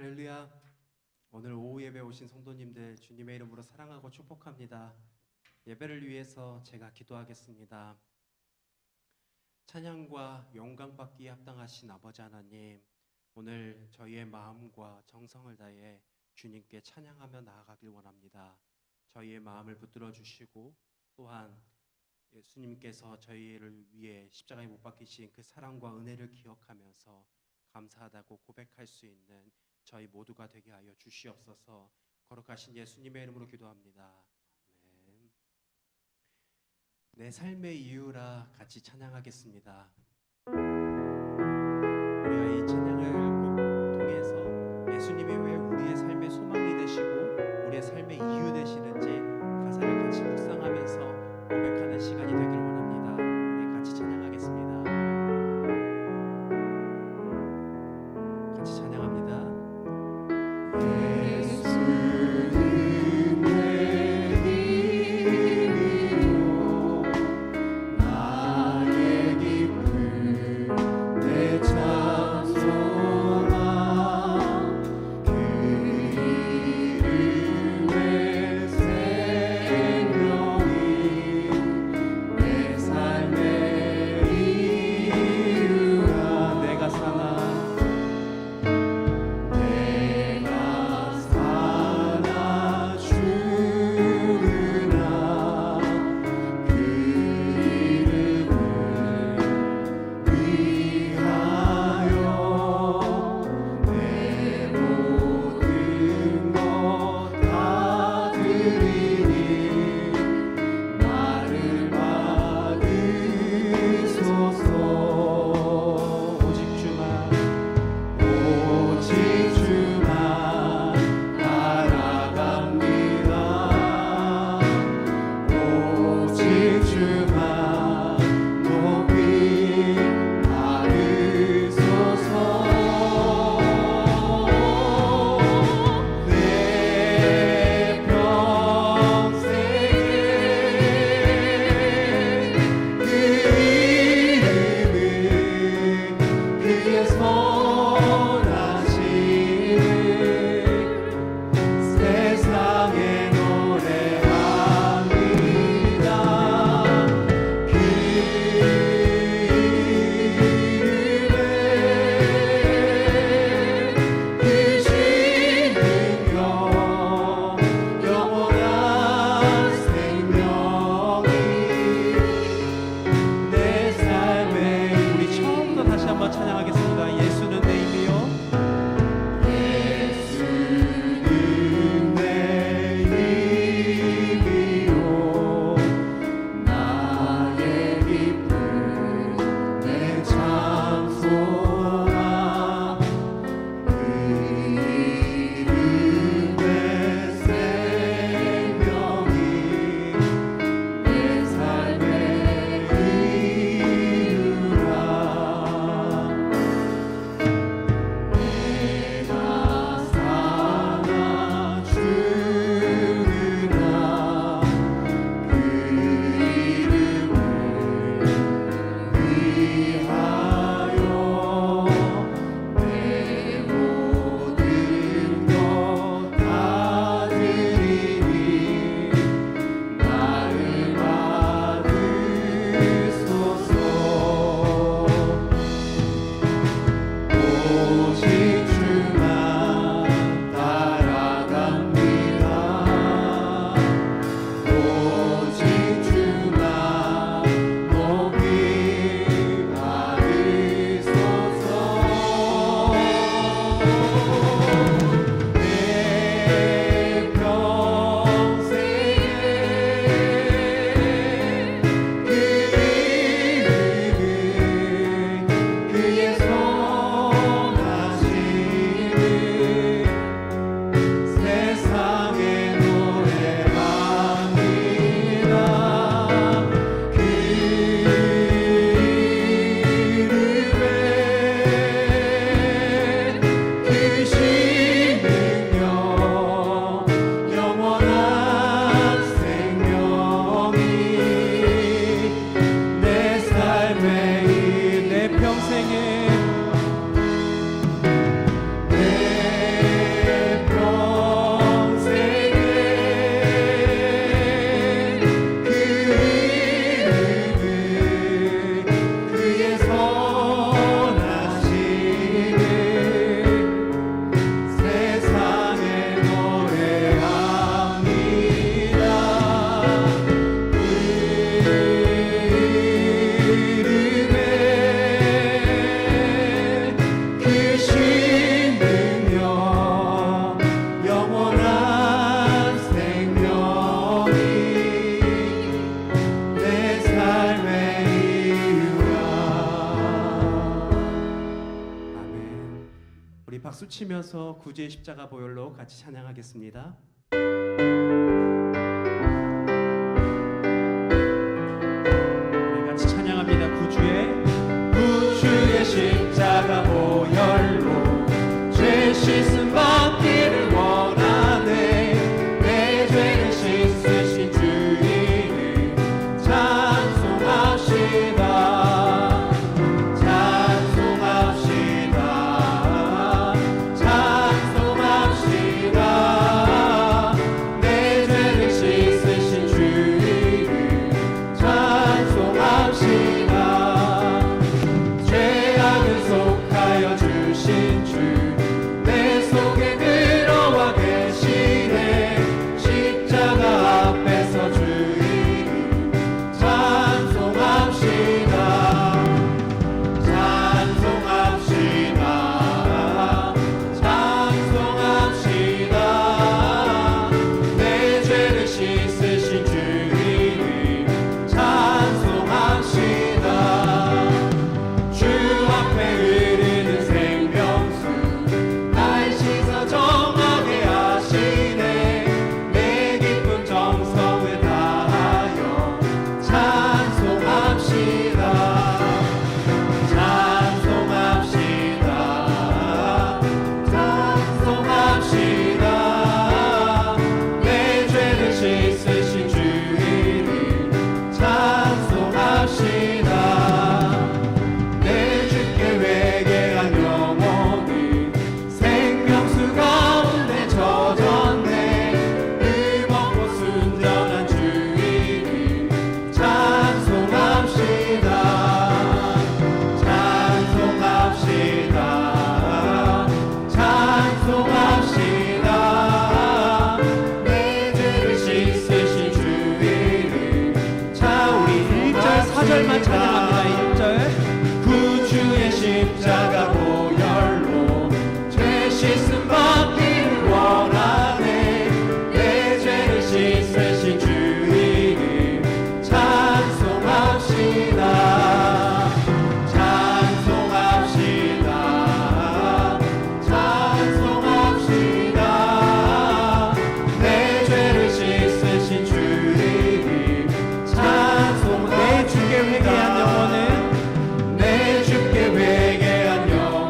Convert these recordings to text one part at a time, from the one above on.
할렐루야. 오늘 오후 예배 오신 성도님들 주님의 이름으로 사랑하고 축복합니다. 예배를 위해서 제가 기도하겠습니다. 찬양과 영광받기에 합당하신 아버지 하나님, 오늘 저희의 마음과 정성을 다해 주님께 찬양하며 나아가길 원합니다. 저희의 마음을 붙들어 주시고 또한 예수님께서 저희를 위해 십자가에 못 박히신 그 사랑과 은혜를 기억하면서 감사하다고 고백할 수 있는 저희 모두가 되게 하여 주시옵소서. 거룩하신 예수님의 이름으로 기도합니다. 아멘. 내 삶의 이유라 같이 찬양하겠습니다. 우리가 이 찬양을 통해서 예수님이 왜 우리의 삶의 소망이 되시고 우리의 삶의 이유 되시는지 가사를 같이 묵상하면서 고백하는 시간이 되길 원합니다. 우리 같이 찬양하겠습니다. 같이 찬양합니다. 나의 기쁨 박수 치면서 구주의 십자가 보혈로 같이 찬양하겠습니다. 우리 같이 찬양합니다. 구주의 십자가 보혈로 죄 씻음 받기를 원하네. 내 죄를 씻으신 주님을 찬송합시다. 찬송합시다. 찬송합시다. 내 죄를 씻으신 주님을 찬송합시다. 죄악을 속하여 주신 주 내 속에 들어와 계시네. 십자가 앞에서 주 이름 찬송합시다. 찬송합시다. 찬송합시다. 내 죄를 씻으신 주 이름 찬송합시다. 주 앞에 흐르는 생명수 날 씻어 정하게 하시네. 내 기쁜 정성을 다하여 찬송합시다. 찬송합시다. 찬송합시다. 내 죄를 씻으신 주 이름 찬송합시다. 내 주께 회개한 영혼이 생명수 가운데 젖었네. 의롭고 순전한 주 이름 찬송합시다. 찬송합시다. 찬송합시다. 내 죄를 씻으신 주 이름 우리 1절 4절만 찬양합니다. 1절 구주의 십자가 보혈로 죄 씻음 받기를 원하네. 내 죄를 씻으신 주 이름 찬송합시다. 찬송합시다. 찬송합시다. 내 죄를 씻으신 주 이름 찬송. 내 주께 회개한 영혼은 내 주께 회개한 영혼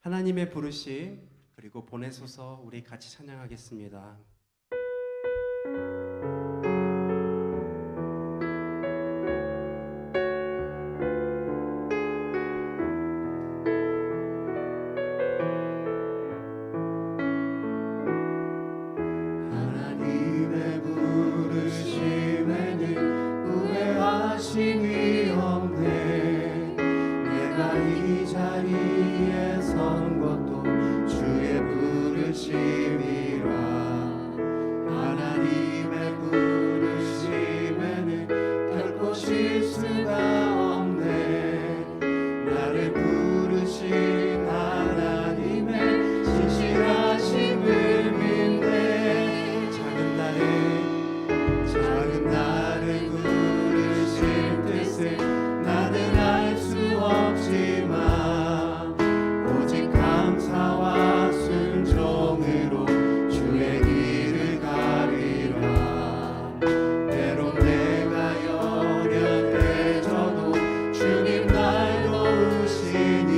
하나님의 부르심 그리고 보내소서 우리 같이 찬양하겠습니다. 하나님의 부르심에는 후회하심이 없네. 내가 이 자리에 선 것도 주의 부르심이라. 하나님의 부르심에는 결코 실수가 없네. 나를 부르신 하나님의 신실하심을 믿네. 작은 나를 부르실 뜻을 나는 알 수 없지만 오직 감사와 순종으로 주의 길을 가리라. 때론 내가 연약해져도 주님 날 도우시니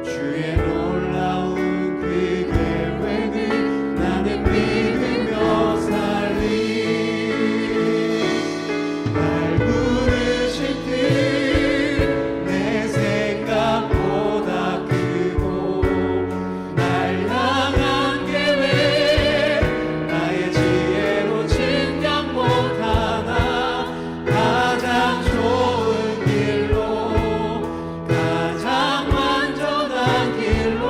주의 놀라운 그 계획을 나는 믿으며 살리. 날 부르실 뜻 내 생각보다 크고 날 향한 계획 나의 지혜로 측량 못하나 가장 좋은 길로 가장 완전한 길로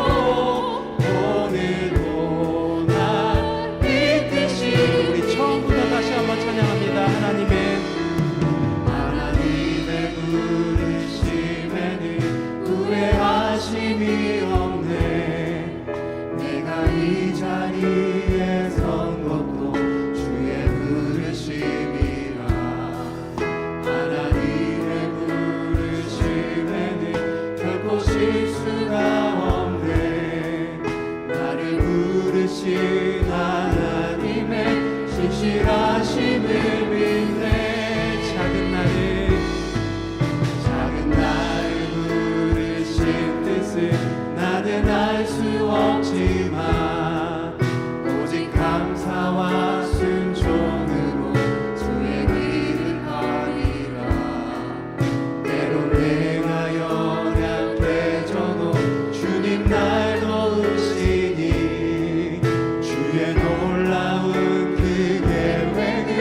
오늘도 날 이끄시. 우리 처음부터 다시 한번 찬양합니다. 하나님의 부르심에는 후회하심이 없네. 내가 이 자리에 선 것도 주의 부르심이라. 하나님의 부르심에는 결코 실수가 없네. 나를 부르신 하나님의 신실하심을 믿네. 작은 나를 부르신 뜻을 나는 알 수 없지만 오직 감사와 순종으로 주의 길을 가리라. 때론 내가 연약해져도 주님 날 도우시니 주의 놀라운 그 계획을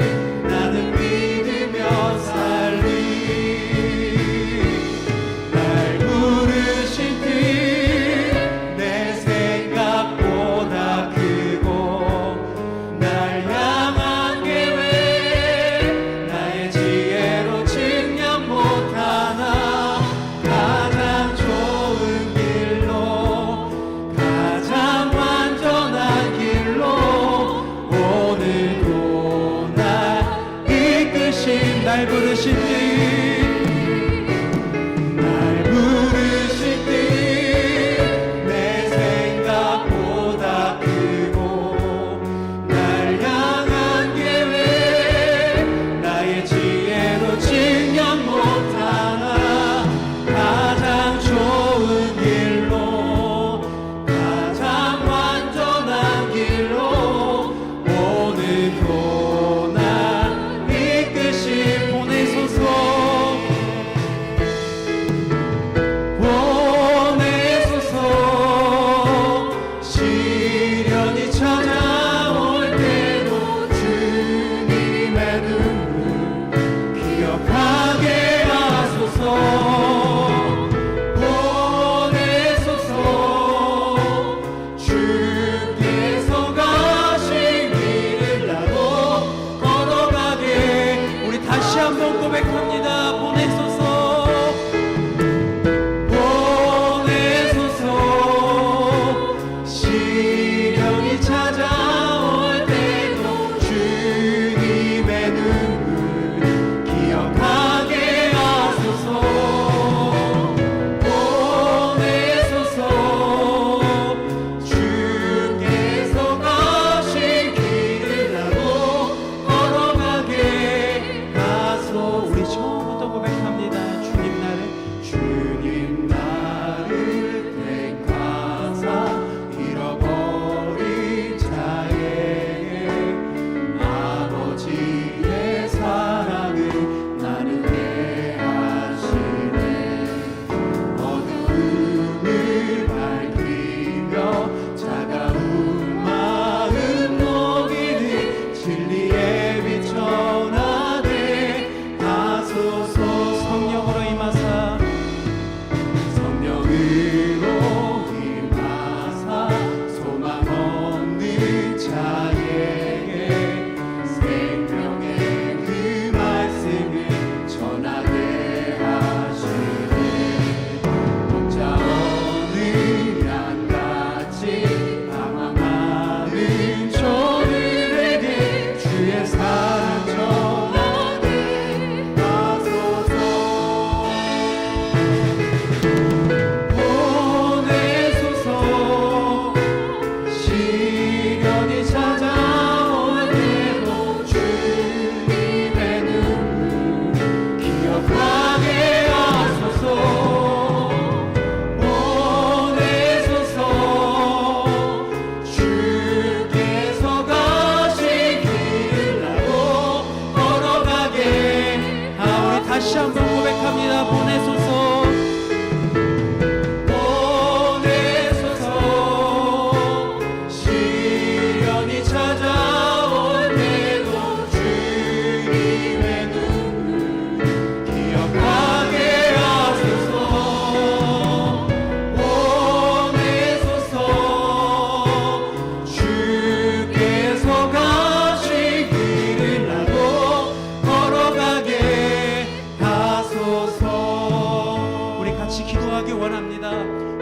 원합니다.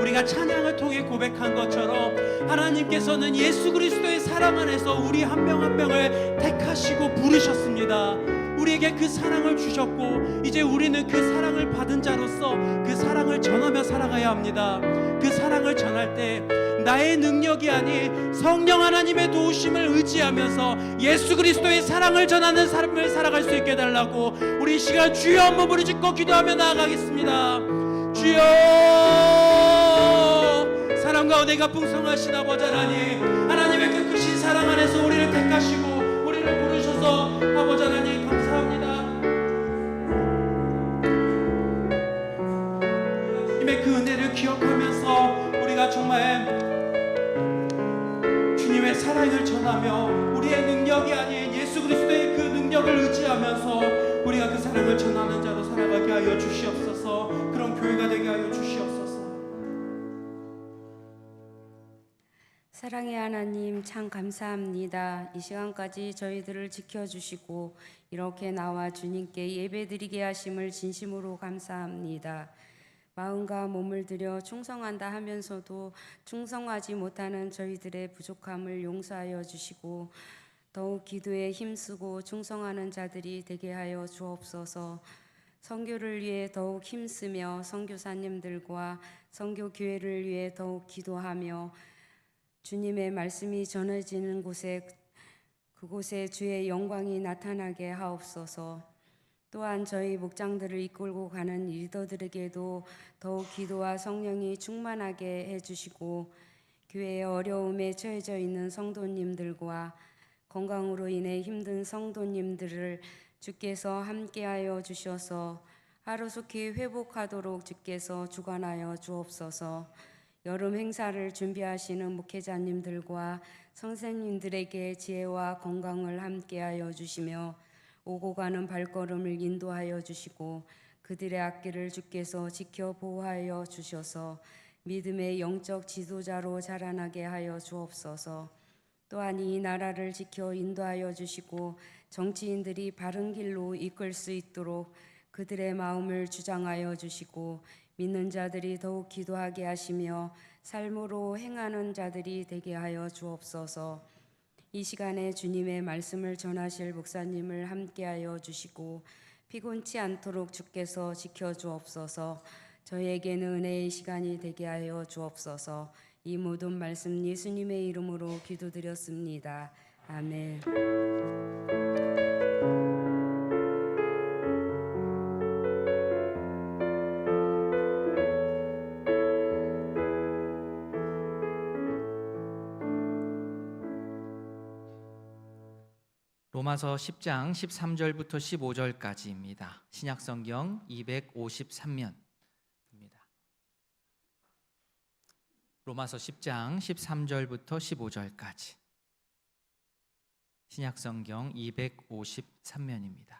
우리가 찬양을 통해 고백한 것처럼 하나님께서는 예수 그리스도의 사랑 안에서 우리 한 명 한 명을 택하시고 부르셨습니다. 우리에게 그 사랑을 주셨고 이제 우리는 그 사랑을 받은 자로서 그 사랑을 전하며 살아가야 합니다. 그 사랑을 전할 때 나의 능력이 아닌 성령 하나님의 도우심을 의지하면서 예수 그리스도의 사랑을 전하는 삶을 살아갈 수 있게 해달라고 우리 이 시간 주여 한번 부르짖고 기도하며 나아가겠습니다. 주여, 사랑과 은혜가 풍성하신 아버지 하나님, 하나님의 그 크신 사랑 안에서 우리를 택하시고 우리를 부르셔서 아버지 하나님 감사합니다. 주님의 그 은혜를 기억하면서 우리가 정말 주님의 사랑을 전하며 우리의 능력이 아닌 예수 그리스도의 그 능력을 의지하면서 우리가 그 사랑을 전하는 자로 살아가게 하여 주시옵소서. 그런 교회가 되게 하여 주시옵소서. 사랑의 하나님 참 감사합니다. 이 시간까지 저희들을 지켜주시고 이렇게 나와 주님께 예배드리게 하심을 진심으로 감사합니다. 마음과 몸을 들여 충성한다 하면서도 충성하지 못하는 저희들의 부족함을 용서하여 주시고 더욱 기도에 힘쓰고 충성하는 자들이 되게 하여 주옵소서. 선교를 위해 더욱 힘쓰며 선교사님들과 선교교회를 위해 더욱 기도하며 주님의 말씀이 전해지는 곳에 그곳에 주의 영광이 나타나게 하옵소서. 또한 저희 목장들을 이끌고 가는 리더들에게도 더욱 기도와 성령이 충만하게 해주시고 교회의 어려움에 처해져 있는 성도님들과 건강으로 인해 힘든 성도님들을 주께서 함께하여 주셔서 하루속히 회복하도록 주께서 주관하여 주옵소서. 여름 행사를 준비하시는 목회자님들과 선생님들에게 지혜와 건강을 함께하여 주시며 오고 가는 발걸음을 인도하여 주시고 그들의 앞길을 주께서 지켜 보호하여 주셔서 믿음의 영적 지도자로 자라나게 하여 주옵소서. 또한 이 나라를 지켜 인도하여 주시고 정치인들이 바른 길로 이끌 수 있도록 그들의 마음을 주장하여 주시고 믿는 자들이 더욱 기도하게 하시며 삶으로 행하는 자들이 되게 하여 주옵소서. 이 시간에 주님의 말씀을 전하실 목사님을 함께하여 주시고 피곤치 않도록 주께서 지켜주옵소서. 저희에게는 은혜의 시간이 되게 하여 주옵소서. 이 모든 말씀 예수님의 이름으로 기도드렸습니다. 아멘. 로마서 10장 13절부터 15절까지입니다. 신약성경 253면입니다. 로마서 10장 13절부터 15절까지 신약성경 253면입니다.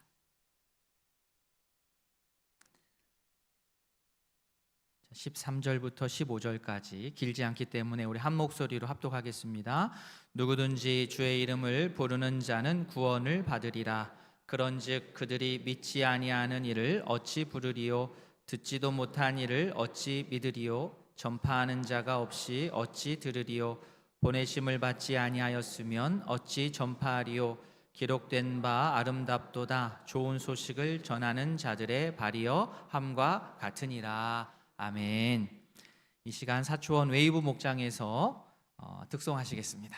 13절부터 15절까지 길지 않기 때문에 우리 한 목소리로 합독하겠습니다. 누구든지 주의 이름을 부르는 자는 구원을 받으리라. 그런즉 그들이 믿지 아니하는 이를 어찌 부르리요? 듣지도 못한 이를 어찌 믿으리요? 전파하는 자가 없이 어찌 들으리요? 보내심을 받지 아니하였으면 어찌 전파하리요? 기록된 바 아름답도다. 좋은 소식을 전하는 자들의 발이여 함과 같으니라. 아멘. 이 시간 사초원 웨이브 목장에서 득송하시겠습니다.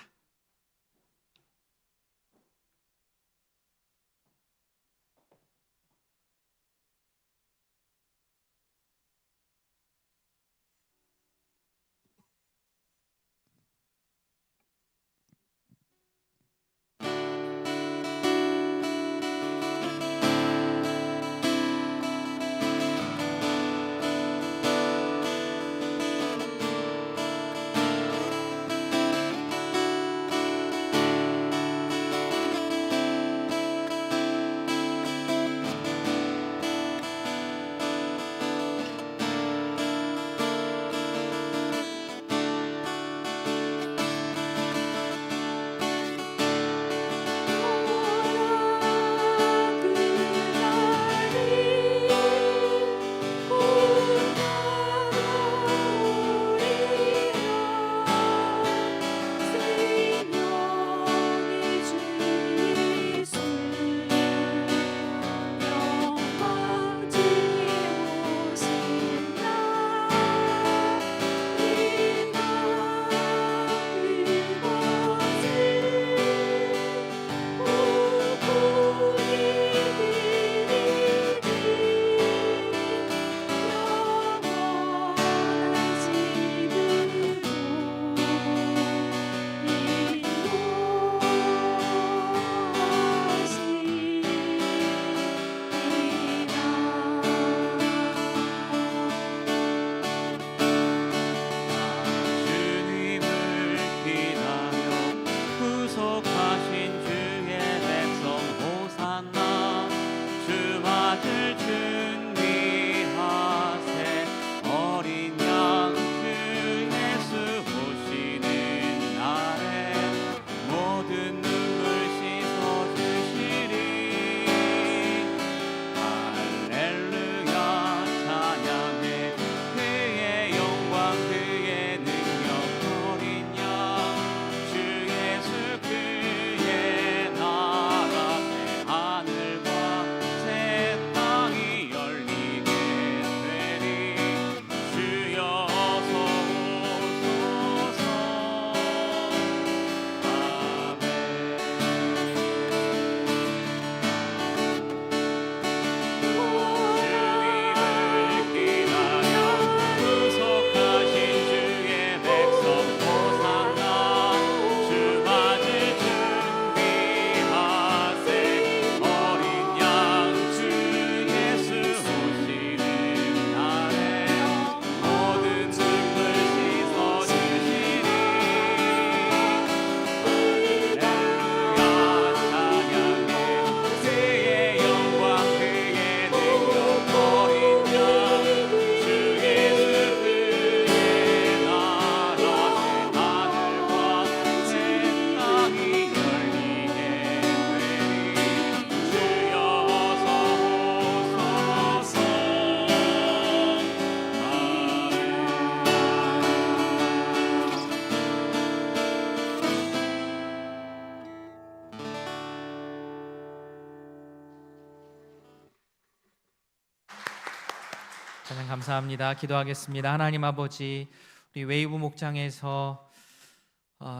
찬양 감사합니다. 기도하겠습니다. 하나님 아버지, 우리 웨이브 목장에서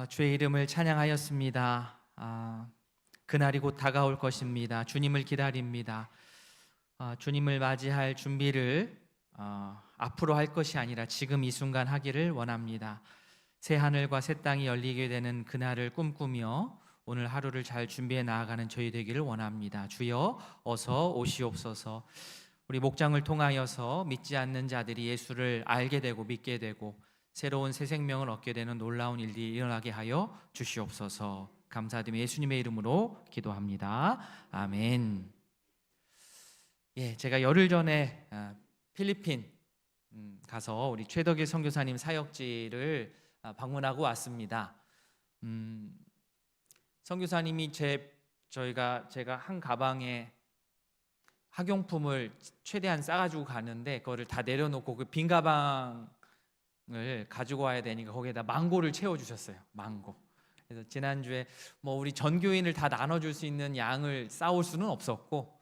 주의 이름을 찬양하였습니다. 그날이 곧 다가올 것입니다. 주님을 기다립니다. 주님을 맞이할 준비를 앞으로 할 것이 아니라 지금 이 순간 하기를 원합니다. 새 하늘과 새 땅이 열리게 되는 그날을 꿈꾸며 오늘 하루를 잘 준비해 나아가는 저희 되기를 원합니다. 주여 어서 오시옵소서. 우리 목장을 통하여서 믿지 않는 자들이 예수를 알게 되고 믿게 되고 새로운 새 생명을 얻게 되는 놀라운 일이 일어나게 하여 주시옵소서. 감사드리며 예수님의 이름으로 기도합니다. 아멘. 제가 열흘 전에 필리핀 가서 우리 최덕일 선교사님 사역지를 방문하고 왔습니다. 선교사님이 제가 한 가방에 학용품을 최대한 싸가지고 가는데 그거를 다 내려놓고 그 빈 가방을 가지고 와야 되니까 거기에다 망고를 채워주셨어요. 망고. 그래서 지난주에 우리 전교인을 다 나눠줄 수 있는 양을 싸올 수는 없었고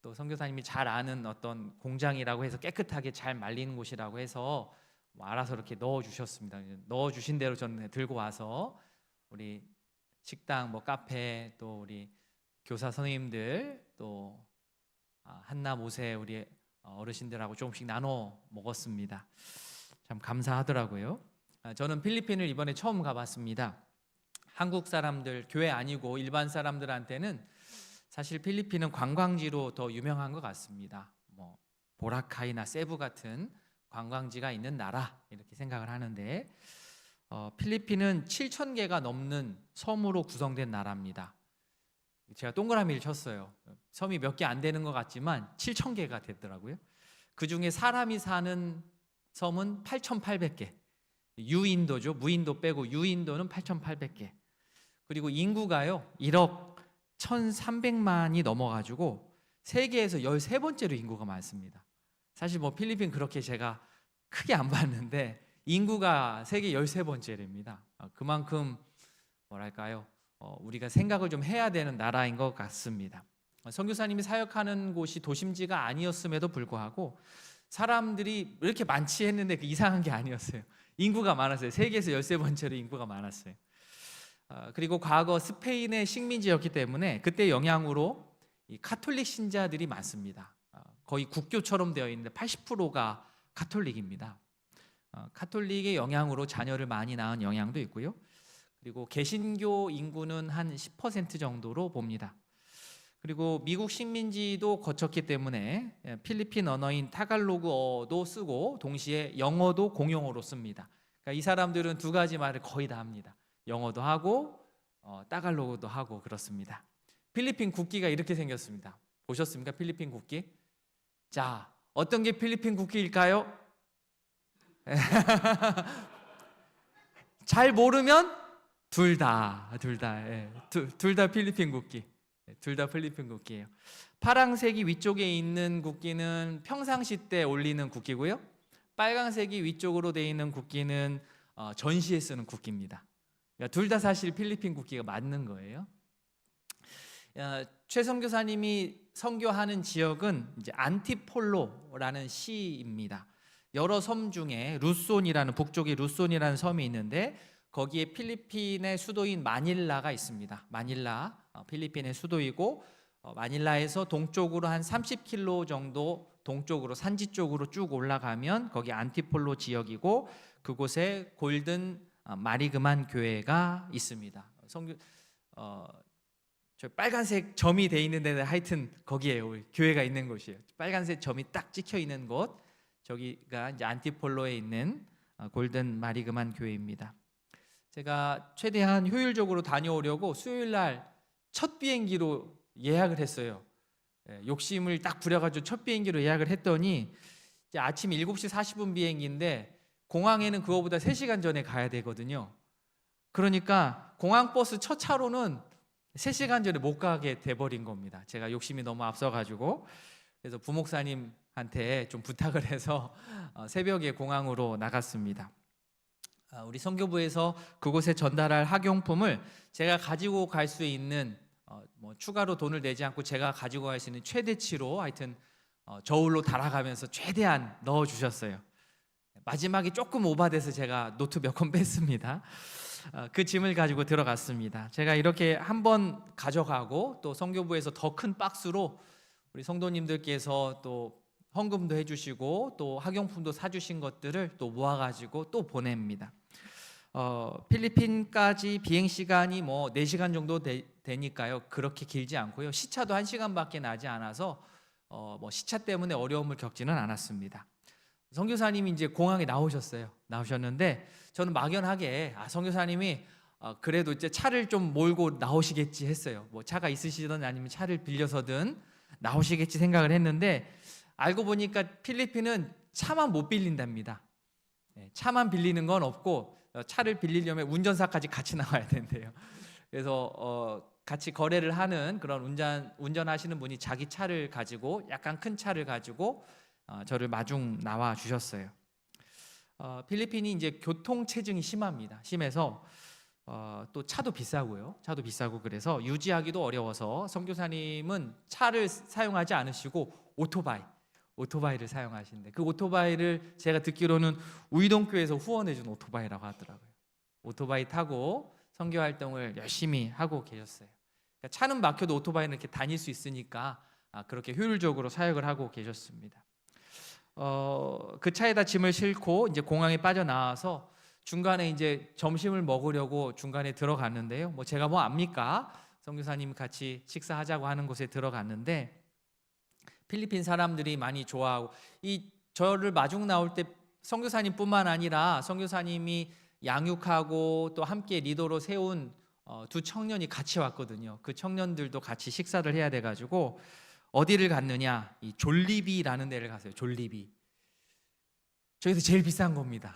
또 선교사님이 잘 아는 어떤 공장이라고 해서 깨끗하게 잘 말리는 곳이라고 해서 알아서 이렇게 넣어주셨습니다. 넣어주신 대로 저는 들고 와서 우리 식당, 카페, 또 우리 교사 선생님들, 또 한나 모세 우리 어르신들하고 조금씩 나눠 먹었습니다. 참 감사하더라고요. 저는 필리핀을 이번에 처음 가봤습니다. 한국 사람들, 교회 아니고 일반 사람들한테는 사실 필리핀은 관광지로 더 유명한 것 같습니다. 보라카이나 세부 같은 관광지가 있는 나라 이렇게 생각을 하는데 필리핀은 7,000개가 넘는 섬으로 구성된 나라입니다. 제가 동그라미를 쳤어요. 섬이 몇 개 안 되는 것 같지만 7,000개가 됐더라고요. 그 중에 사람이 사는 섬은 8,800개. 유인도죠. 무인도 빼고 유인도는 8,800개. 그리고 인구가요 1억 1,300만이 넘어가지고 세계에서 13번째로 인구가 많습니다. 사실 필리핀 그렇게 제가 크게 안 봤는데 인구가 세계 13번째랍니다. 그만큼 우리가 생각을 좀 해야 되는 나라인 것 같습니다. 선교사님이 사역하는 곳이 도심지가 아니었음에도 불구하고 사람들이 왜 이렇게 많지 했는데 이상한 게 아니었어요. 인구가 많았어요. 세계에서 13번째로 인구가 많았어요. 그리고 과거 스페인의 식민지였기 때문에 그때 영향으로 이 카톨릭 신자들이 많습니다. 거의 국교처럼 되어 있는데 80%가 카톨릭입니다. 카톨릭의 영향으로 자녀를 많이 낳은 영향도 있고요. 그리고 개신교 인구는 한 10% 정도로 봅니다. 그리고 미국 식민지도 거쳤기 때문에 필리핀 언어인 타갈로그어도 쓰고 동시에 영어도 공용어로 씁니다. 그러니까 이 사람들은 두 가지 말을 거의 다 합니다. 영어도 하고 타갈로그도 하고 그렇습니다. 필리핀 국기가 이렇게 생겼습니다. 보셨습니까? 필리핀 국기. 자, 어떤 게 필리핀 국기일까요? 잘 모르면 둘 다 필리핀 국기. 둘 다 필리핀 국기예요. 파란색이 위쪽에 있는 국기는 평상시 때 올리는 국기고요. 빨간색이 위쪽으로 되어 있는 국기는 전시에 쓰는 국기입니다. 그러니까 둘 다 사실 필리핀 국기가 맞는 거예요. 최 선교사님이 선교하는 지역은 이제 안티폴로라는 시입니다. 여러 섬 중에 루손이라는 북쪽에 루손이라는 섬이 있는데 거기에 필리핀의 수도인 마닐라가 있습니다. 마닐라 필리핀의 수도이고 마닐라에서 동쪽으로 한 30km 정도 동쪽으로 산지 쪽으로 쭉 올라가면 거기 안티폴로 지역이고 그곳에 골든 마리그만 교회가 있습니다. 저 빨간색 점이 돼 있는 데는 하여튼 거기에요. 교회가 있는 곳이에요. 빨간색 점이 딱 찍혀 있는 곳 저기가 이제 안티폴로에 있는 골든 마리그만 교회입니다. 제가 최대한 효율적으로 다녀오려고 수요일 날 첫 비행기로 예약을 했어요. 욕심을 딱 부려가지고 첫 비행기로 예약을 했더니 이제 아침 7시 40분 비행기인데 공항에는 그거보다 3시간 전에 가야 되거든요. 그러니까 공항버스 첫 차로는 3시간 전에 못 가게 돼버린 겁니다. 제가 욕심이 너무 앞서가지고 그래서 부목사님한테 좀 부탁을 해서 새벽에 공항으로 나갔습니다. 우리 선교부에서 그곳에 전달할 학용품을 제가 가지고 갈 수 있는 추가로 돈을 내지 않고 제가 가지고 갈 수 있는 최대치로 하여튼 저울로 달아가면서 최대한 넣어 주셨어요. 마지막에 조금 오바돼서 제가 노트 몇 권 뺐습니다. 그 짐을 가지고 들어갔습니다. 제가 이렇게 한번 가져가고 또 선교부에서 더 큰 박스로 우리 성도님들께서 또 헌금도 해주시고 또 학용품도 사주신 것들을 또 모아가지고 또 보냅니다. 필리핀까지 비행 시간이 뭐 4시간 정도 되니까요. 그렇게 길지 않고요. 시차도 1시간밖에 나지 않아서 뭐 시차 때문에 어려움을 겪지는 않았습니다. 선교사님이 이제 공항에 나오셨는데 저는 막연하게 선교사님이 그래도 이제 차를 좀 몰고 나오시겠지 했어요. 뭐 차가 있으시든 아니면 차를 빌려서든 나오시겠지 생각을 했는데 알고 보니까 필리핀은 차만 못 빌린답니다. 차만 빌리는 건 없고 차를 빌리려면 운전사까지 같이 나와야 된대요. 그래서 같이 거래를 하는 그런 운전하시는 분이 자기 차를 가지고 약간 큰 차를 가지고 저를 마중 나와 주셨어요. 필리핀이 이제 교통 체증이 심해서 또 차도 비싸고요. 차도 비싸고 그래서 유지하기도 어려워서 선교사님은 차를 사용하지 않으시고 오토바이를 사용하시는데 그 오토바이를 제가 듣기로는 우이동교에서 후원해준 오토바이라고 하더라고요. 오토바이 타고 선교 활동을 열심히 하고 계셨어요. 그러니까 차는 막혀도 오토바이는 이렇게 다닐 수 있으니까 그렇게 효율적으로 사역을 하고 계셨습니다. 그 차에다 짐을 싣고 이제 공항에 빠져나와서 중간에 이제 점심을 먹으려고 중간에 들어갔는데요. 뭐 제가 뭐 압니까? 선교사님 같이 식사하자고 하는 곳에 들어갔는데 필리핀 사람들이 많이 좋아하고 저를 마중 나올 때 선교사님뿐만 아니라 선교사님이 양육하고 또 함께 리더로 세운 두 청년이 같이 왔거든요. 그 청년들도 같이 식사를 해야 돼가지고 어디를 갔느냐? 이 졸리비라는 데를 갔어요. 졸리비. 저기서 제일 비싼 겁니다.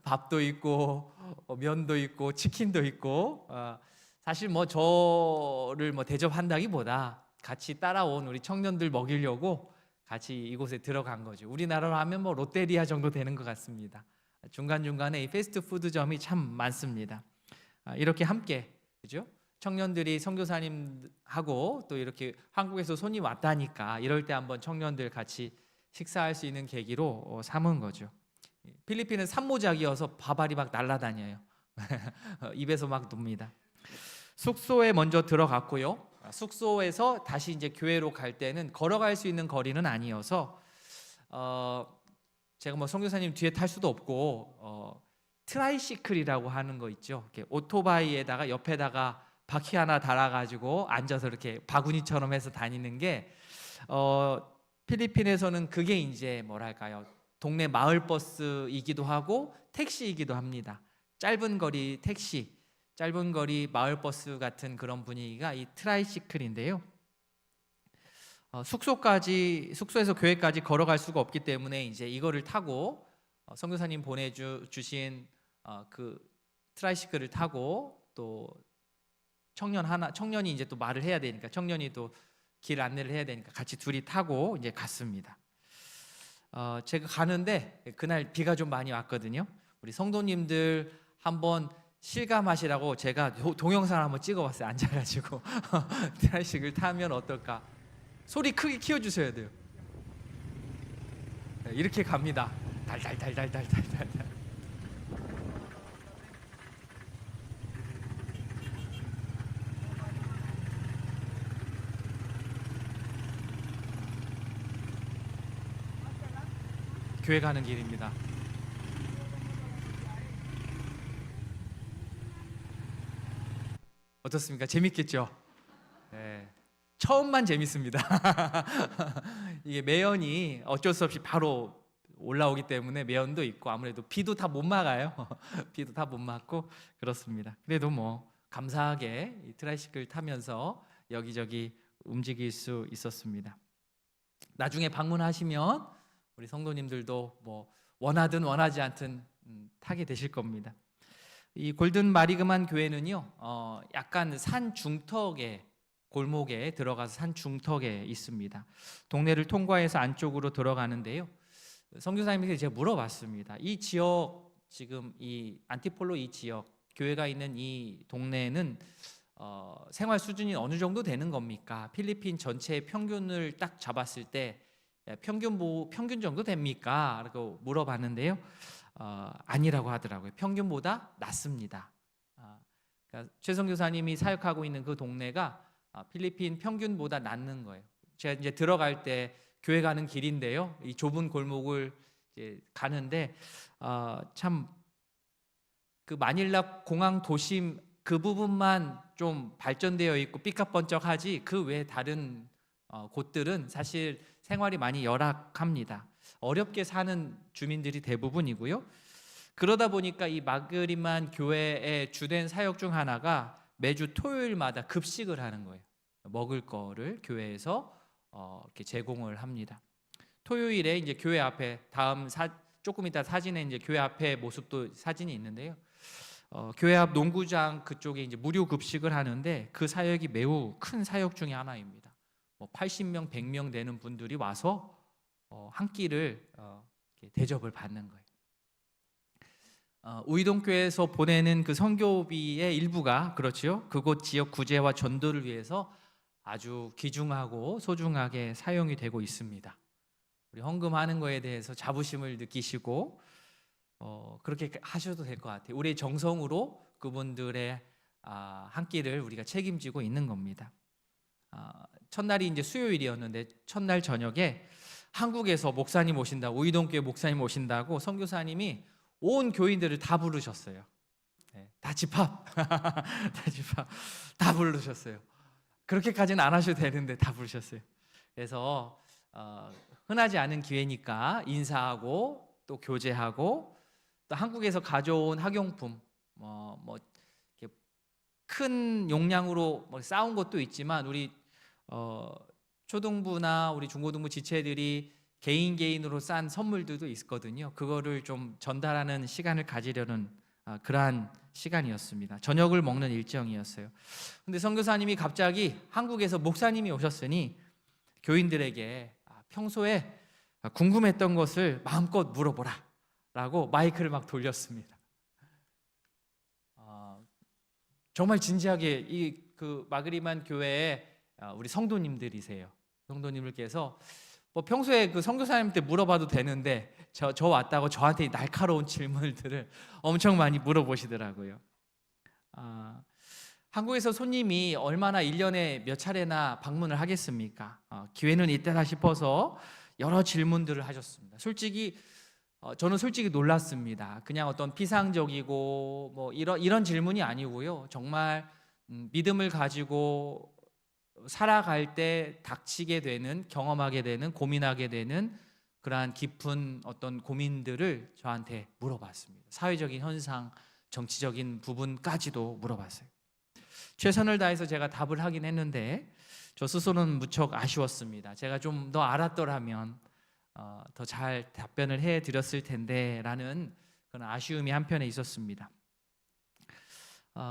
밥도 있고 면도 있고 치킨도 있고 사실 뭐 저를 뭐 대접한다기보다 같이 따라온 우리 청년들 먹이려고 같이 이곳에 들어간 거죠. 우리나라로 하면 뭐 롯데리아 정도 되는 것 같습니다. 중간중간에 이 패스트푸드점이 참 많습니다. 이렇게 함께 그죠? 청년들이 선교사님하고 또 이렇게 한국에서 손님 왔다니까 이럴 때 한번 청년들 같이 식사할 수 있는 계기로 삼은 거죠. 필리핀은 산모작이어서 밥알이 막 날아다녀요. 입에서 막 놉니다. 숙소에 먼저 들어갔고요. 숙소에서 다시 이제 교회로 갈 때는 걸어갈 수 있는 거리는 아니어서 제가 뭐 선교사님 뒤에 탈 수도 없고 트라이시클이라고 하는 거 있죠. 이렇게 오토바이에다가 옆에다가 바퀴 하나 달아가지고 앉아서 이렇게 바구니처럼 해서 다니는 게 필리핀에서는 그게 이제 뭐랄까요, 동네 마을 버스이기도 하고 택시이기도 합니다. 짧은 거리 택시, 짧은 거리 마을 버스 같은 그런 분위기가 이 트라이시클인데요. 숙소에서 교회까지 걸어갈 수가 없기 때문에 이제 이거를 타고 선교사님 보내주신 그 트라이시클을 타고 또 청년이 이제 또 말을 해야 되니까 청년이 또 길 안내를 해야 되니까 같이 둘이 타고 이제 갔습니다. 제가 가는데 그날 비가 좀 많이 왔거든요. 우리 성도님들 한번 실감하시라고 제가 동영상을 한번 찍어봤어요. 앉아가지고 트라이시클 타면 어떨까? 소리 크게 키워주셔야 돼요. 이렇게 갑니다. 달달달달달달달. 교회 가는 길입니다. 어떻습니까? 재밌겠죠? 네. 처음만 재밌습니다. 이게 매연이 어쩔 수 없이 바로 올라오기 때문에 매연도 있고 아무래도 비도 다 못 막아요. 비도 다 못 막고 그렇습니다. 그래도 뭐 감사하게 이 트라이시클 타면서 여기저기 움직일 수 있었습니다. 나중에 방문하시면 우리 성도님들도 뭐 원하든 원하지 않든 타게 되실 겁니다. 이 골든 마리그만 교회는요, 약간 산 중턱에 골목에 들어가서 산 중턱에 있습니다. 동네를 통과해서 안쪽으로 들어가는데요. 선교사님에게 제가 물어봤습니다. 이 지역 지금 이 안티폴로 이 지역 교회가 있는 이 동네는 생활 수준이 어느 정도 되는 겁니까? 필리핀 전체의 평균을 딱 잡았을 때 평균 정도 됩니까? 라고 물어봤는데요. 아니라고 하더라고요. 평균보다 낮습니다. 그러니까 최성 교사님이 사역하고 있는 그 동네가 필리핀 평균보다 낮는 거예요. 제가 이제 들어갈 때 교회 가는 길인데요. 이 좁은 골목을 이제 가는데 참 그 마닐라 공항 도심 그 부분만 좀 발전되어 있고 삐까뻔쩍하지 그 외 다른 곳들은 사실 생활이 많이 열악합니다. 어렵게 사는 주민들이 대부분이고요. 그러다 보니까 이 마그리만 교회의 주된 사역 중 하나가 매주 토요일마다 급식을 하는 거예요. 먹을 거를 교회에서 이렇게 제공을 합니다. 토요일에 이제 교회 앞에 조금 이따 사진에 이제 교회 앞에 모습도 사진이 있는데요. 교회 앞 농구장 그쪽에 이제 무료 급식을 하는데 그 사역이 매우 큰 사역 중에 하나입니다. 80명, 100명 되는 분들이 와서 한 끼를 대접을 받는 거예요. 우이동교회에서 보내는 그 선교비의 일부가 그렇죠. 그곳 지역 구제와 전도를 위해서 아주 귀중하고 소중하게 사용이 되고 있습니다. 우리 헌금하는 거에 대해서 자부심을 느끼시고 그렇게 하셔도 될 것 같아요. 우리의 정성으로 그분들의 한 끼를 우리가 책임지고 있는 겁니다. 첫날이 이제 수요일이었는데 첫날 저녁에 한국에서 목사님 오신다, 우이동교회 목사님 오신다고 선교사님이 온 교인들을 다 부르셨어요. 네, 다 집합, 다 부르셨어요. 그렇게까지는 안 하셔도 되는데 다 부르셨어요. 그래서 흔하지 않은 기회니까 인사하고 또 교제하고 또 한국에서 가져온 학용품 이렇게 큰 용량으로 쌓은 것도 있지만 우리 초등부나 우리 중고등부 지체들이 개인으로 싼 선물들도 있거든요. 그거를 좀 전달하는 시간을 가지려는 그러한 시간이었습니다. 저녁을 먹는 일정이었어요. 근데 선교사님이 갑자기 한국에서 목사님이 오셨으니 교인들에게 평소에 궁금했던 것을 마음껏 물어보라 라고 마이크를 막 돌렸습니다. 정말 진지하게 그 마그리만 교회의 우리 성도님들이세요. 성도님들께서 평소에 그 선교사님한테 물어봐도 되는데 저 왔다고 저한테 날카로운 질문들을 엄청 많이 물어보시더라고요. 한국에서 손님이 얼마나 1년에 몇 차례나 방문을 하겠습니까? 기회는 있다 싶어서 여러 질문들을 하셨습니다. 저는 솔직히 놀랐습니다. 그냥 어떤 피상적이고 이런 질문이 아니고요. 정말 믿음을 가지고 살아갈 때 닥치게 되는, 경험하게 되는, 고민하게 되는 그러한 깊은 어떤 고민들을 저한테 물어봤습니다. 사회적인 현상, 정치적인 부분까지도 물어봤어요. 최선을 다해서 제가 답을 하긴 했는데 저 스스로는 무척 아쉬웠습니다. 제가 좀 더 알았더라면 더 잘 답변을 해드렸을 텐데 라는 그런 아쉬움이 한편에 있었습니다.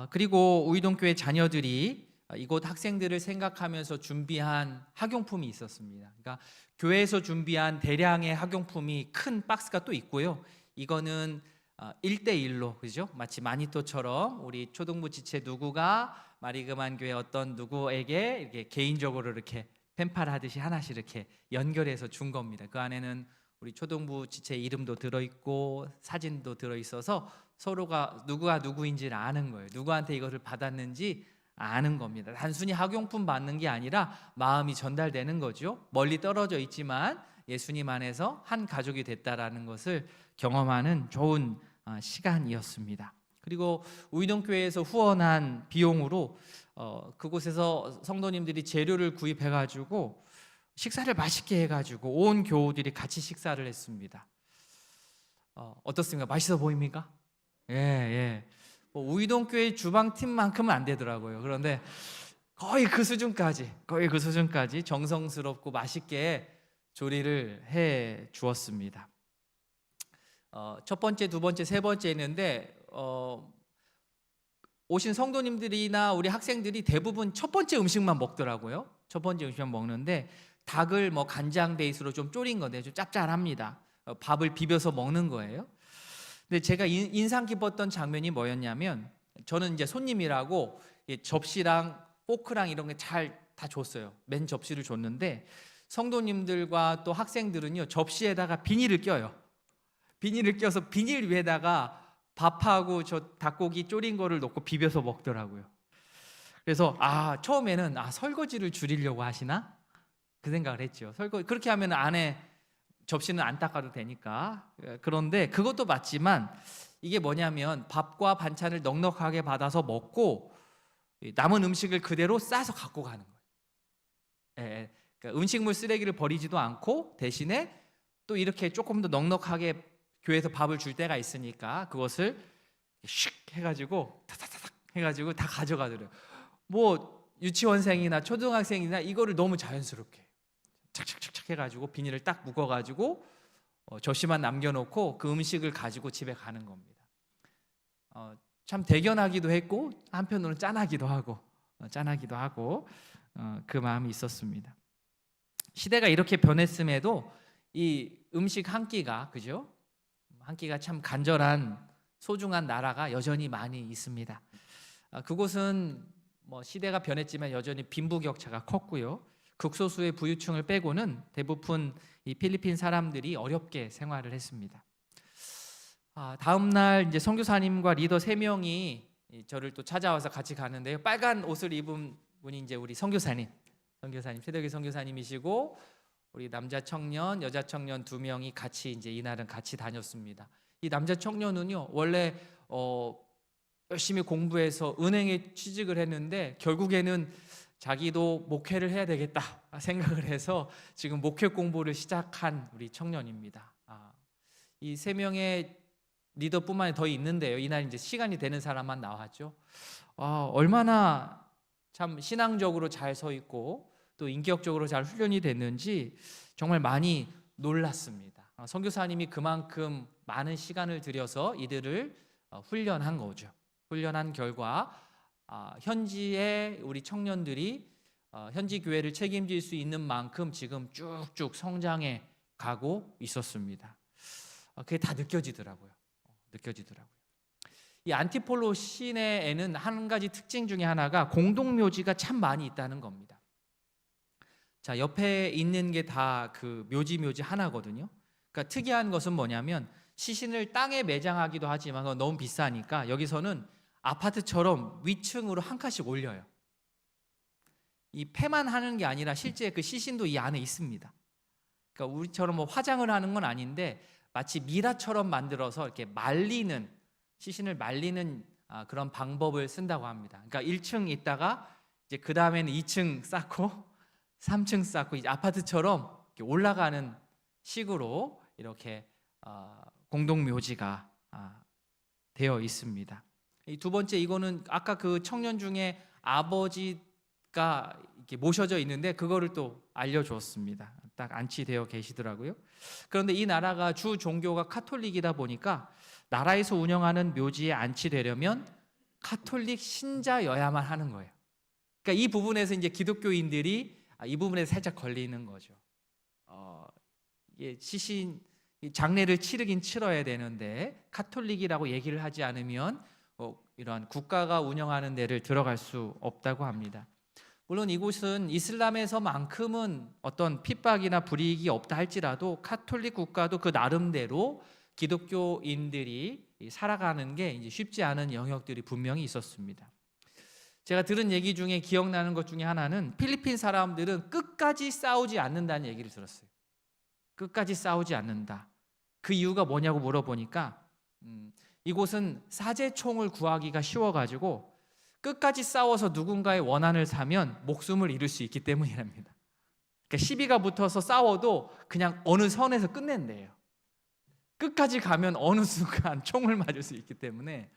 그리고 우이동교회 자녀들이 이곳 학생들을 생각하면서 준비한 학용품이 있었습니다. 그러니까 교회에서 준비한 대량의 학용품이 큰 박스가 또 있고요. 이거는 1대1로 그죠? 마치 마니또처럼 우리 초등부 지체 누구가 마리그만 교회 어떤 누구에게 이렇게 개인적으로 이렇게 펜팔하듯이 하나씩 이렇게 연결해서 준 겁니다. 그 안에는 우리 초등부 지체 이름도 들어있고 사진도 들어있어서 서로가 누구가 누구인지를 아는 거예요. 누구한테 이것을 받았는지 아는 겁니다. 단순히 학용품 받는 게 아니라 마음이 전달되는 거죠. 멀리 떨어져 있지만 예수님 안에서 한 가족이 됐다라는 것을 경험하는 좋은 시간이었습니다. 그리고 우이동교회에서 후원한 비용으로 그곳에서 성도님들이 재료를 구입해가지고 식사를 맛있게 해가지고 온 교우들이 같이 식사를 했습니다. 어떻습니까? 맛있어 보입니까? 예. 우이동교회 주방팀만큼은 안 되더라고요. 그런데 거의 그 수준까지 정성스럽고 맛있게 조리를 해 주었습니다. 첫 번째, 두 번째, 세 번째 했는데 오신 성도님들이나 우리 학생들이 대부분 첫 번째 음식만 먹더라고요. 첫 번째 음식만 먹는데 닭을 간장 베이스로 좀 졸인 건데 좀 짭짤합니다. 밥을 비벼서 먹는 거예요. 근데 제가 인상 깊었던 장면이 뭐였냐면 저는 이제 손님이라고 접시랑 포크랑 이런 게 잘 다 줬어요. 맨 접시를 줬는데 성도님들과 또 학생들은요, 접시에다가 비닐을 껴요. 비닐을 껴서 비닐 위에다가 밥하고 저 닭고기 졸인 거를 넣고 비벼서 먹더라고요. 그래서 처음에는 설거지를 줄이려고 하시나? 그 생각을 했죠. 그렇게 하면 안에 접시는 안 닦아도 되니까. 그런데 그것도 맞지만 이게 뭐냐면 밥과 반찬을 넉넉하게 받아서 먹고 남은 음식을 그대로 싸서 갖고 가는 거예요. 그러니까 음식물 쓰레기를 버리지도 않고 대신에 또 이렇게 조금 더 넉넉하게 교회에서 밥을 줄 때가 있으니까 그것을 슉 해가지고 타타타닥 해가지고 다 가져가더래요. 뭐 유치원생이나 초등학생이나 이거를 너무 자연스럽게 착착착착 해가지고 비닐을 딱 묶어가지고 접시만 남겨놓고 그 음식을 가지고 집에 가는 겁니다. 참 대견하기도 했고 한편으로는 짠하기도 하고 그 마음이 있었습니다. 시대가 이렇게 변했음에도 이 음식 한 끼가, 그죠? 한 끼가 참 간절한 소중한 나라가 여전히 많이 있습니다. 그곳은 뭐 시대가 변했지만 여전히 빈부격차가 컸고요. 극소수의 부유층을 빼고는 대부분 이 필리핀 사람들이 어렵게 생활을 했습니다. 다음 날 이제 선교사님과 리더 3명이 저를 또 찾아와서 같이 가는데요. 빨간 옷을 입은 분이 이제 우리 선교사님 최덕기 선교사님이시고 우리 남자 청년, 여자 청년 2명이 같이 이제 이날은 같이 다녔습니다. 이 남자 청년은요 원래 열심히 공부해서 은행에 취직을 했는데 결국에는 자기도 목회를 해야 되겠다 생각을 해서 지금 목회 공부를 시작한 우리 청년입니다. 이 3명의 리더뿐만이 더 있는데요. 이날 이제 시간이 되는 사람만 나왔죠. 얼마나 참 신앙적으로 잘 서 있고 또 인격적으로 잘 훈련이 됐는지 정말 많이 놀랐습니다. 선교사님이 그만큼 많은 시간을 들여서 이들을 훈련한 거죠. 훈련한 결과 현지의 우리 청년들이 현지 교회를 책임질 수 있는 만큼 지금 쭉쭉 성장해 가고 있었습니다. 그게 다 느껴지더라고요. 이 안티폴로 시내에는 한 가지 특징 중에 하나가 공동묘지가 참 많이 있다는 겁니다. 자, 옆에 있는 게 다 그 묘지 하나거든요. 그러니까 특이한 것은 뭐냐면 시신을 땅에 매장하기도 하지만 그건 너무 비싸니까 여기서는 아파트처럼 위층으로 한 칸씩 올려요. 이 폐만 하는 게 아니라 실제 그 시신도 이 안에 있습니다. 그러니까 우리처럼 뭐 화장을 하는 건 아닌데 마치 미라처럼 만들어서 이렇게 시신을 말리는 그런 방법을 쓴다고 합니다. 그러니까 1층 있다가 이제 그 다음에는 2층 쌓고 3층 쌓고 이제 아파트처럼 이렇게 올라가는 식으로 이렇게 공동묘지가 되어 있습니다. 이 두 번째 이거는 아까 그 청년 중에 아버지가 이렇게 모셔져 있는데 그거를 또 알려줬습니다. 딱 안치되어 계시더라고요. 그런데 이 나라가 주 종교가 카톨릭이다 보니까 나라에서 운영하는 묘지에 안치되려면 카톨릭 신자여야만 하는 거예요. 그러니까 이 부분에서 이제 기독교인들이 이 부분에 살짝 걸리는 거죠. 이게 시신 장례를 치르긴 치러야 되는데 카톨릭이라고 얘기를 하지 않으면 이러한 국가가 운영하는 데를 들어갈 수 없다고 합니다. 물론 이곳은 이슬람에서만큼은 어떤 핍박이나 불이익이 없다 할지라도 카톨릭 국가도 그 나름대로 기독교인들이 살아가는 게 이제 쉽지 않은 영역들이 분명히 있었습니다. 제가 들은 얘기 중에 기억나는 것 중에 하나는 필리핀 사람들은 끝까지 싸우지 않는다는 얘기를 들었어요. 끝까지 싸우지 않는다. 그 이유가 뭐냐고 물어보니까 이곳은 사제총을 구하기가 쉬워가지고 끝까지 싸워서 누군가의 원한을 사면 목숨을 잃을 수 있기 때문이랍니다. 그러니까 시비가 붙어서 싸워도 그냥 어느 선에서 끝낸대요. 끝까지 가면 어느 순간 총을 맞을 수 있기 때문에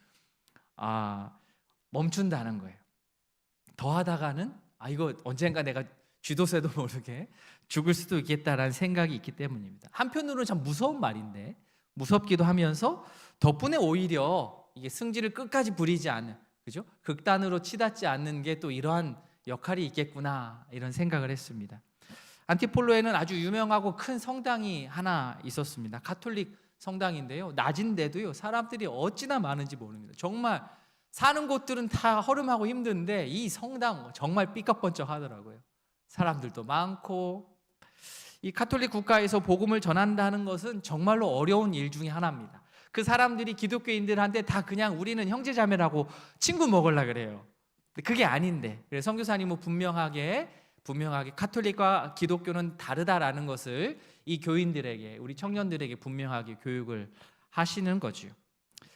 멈춘다는 거예요. 더 하다가는 이거 언젠가 내가 쥐도새도 모르게 죽을 수도 있겠다라는 생각이 있기 때문입니다. 한편으로는 참 무서운 말인데 무섭기도 하면서 덕분에 오히려 이게 승질을 끝까지 부리지 않는, 그죠? 극단으로 치닫지 않는 게 또 이러한 역할이 있겠구나 이런 생각을 했습니다. 안티폴로에는 아주 유명하고 큰 성당이 하나 있었습니다. 가톨릭 성당인데요. 낮인데도요 사람들이 어찌나 많은지 모릅니다. 정말 사는 곳들은 다 허름하고 힘든데 이 성당 정말 삐까뻔쩍 하더라고요. 사람들도 많고, 이 가톨릭 국가에서 복음을 전한다는 것은 정말로 어려운 일 중에 하나입니다. 그 사람들이 기독교인들한테 다 그냥 우리는 형제자매라고 친구 먹으려고 그래요. 그게 아닌데, 그래서 선교사님은 분명하게 가톨릭과 기독교는 다르다라는 것을 이 교인들에게, 우리 청년들에게 분명하게 교육을 하시는 거죠.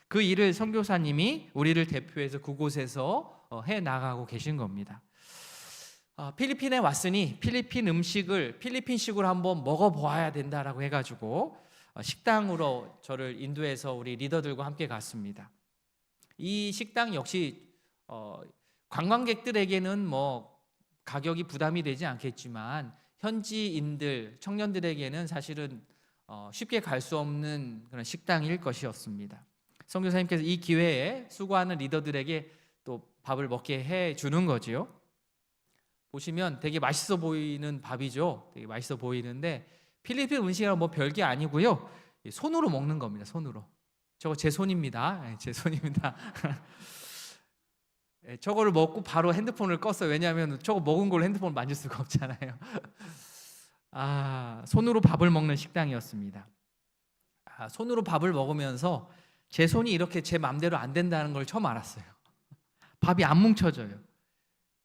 그 일을 선교사님이 우리를 대표해서 그곳에서 해 나가고 계신 겁니다. 필리핀에 왔으니 필리핀 음식을 필리핀식으로 한번 먹어보아야 된다라고 해가지고 식당으로 저를 인도해서 우리 리더들과 함께 갔습니다. 이 식당 역시 관광객들에게는 뭐 가격이 부담이 되지 않겠지만 현지인들, 청년들에게는 사실은 쉽게 갈 수 없는 그런 식당일 것이었습니다. 선교사님께서 이 기회에 수고하는 리더들에게 또 밥을 먹게 해 주는 거지요. 보시면 되게 맛있어 보이는 밥이죠. 되게 맛있어 보이는데 필리핀 음식이랑 뭐 별게 아니고요. 손으로 먹는 겁니다. 손으로. 저거 제 손입니다. 제 손입니다. 저거를 먹고 바로 핸드폰을 껐어요. 왜냐하면 저거 먹은 걸로 핸드폰을 만질 수가 없잖아요. 손으로 밥을 먹는 식당이었습니다. 손으로 밥을 먹으면서 제 손이 이렇게 제 맘대로 안 된다는 걸 처음 알았어요. 밥이 안 뭉쳐져요.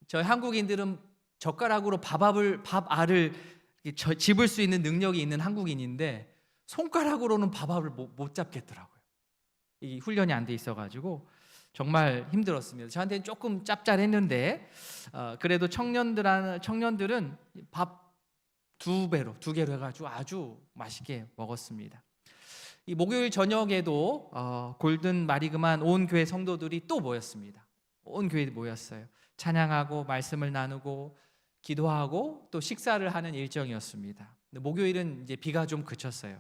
저희 한국인들은 젓가락으로 밥알을 집을 수 있는 능력이 있는 한국인인데 손가락으로는 밥알을 못 잡겠더라고요. 이 훈련이 안 돼 있어가지고 정말 힘들었습니다. 저한테는 조금 짭짤했는데 그래도 청년들은 밥 두 개로 해가지고 아주 맛있게 먹었습니다. 이 목요일 저녁에도 골든 마리그만 온 교회 성도들이 또 모였습니다. 온 교회 모였어요. 찬양하고 말씀을 나누고 기도하고 또 식사를 하는 일정이었습니다. 근데 목요일은 이제 비가 좀 그쳤어요.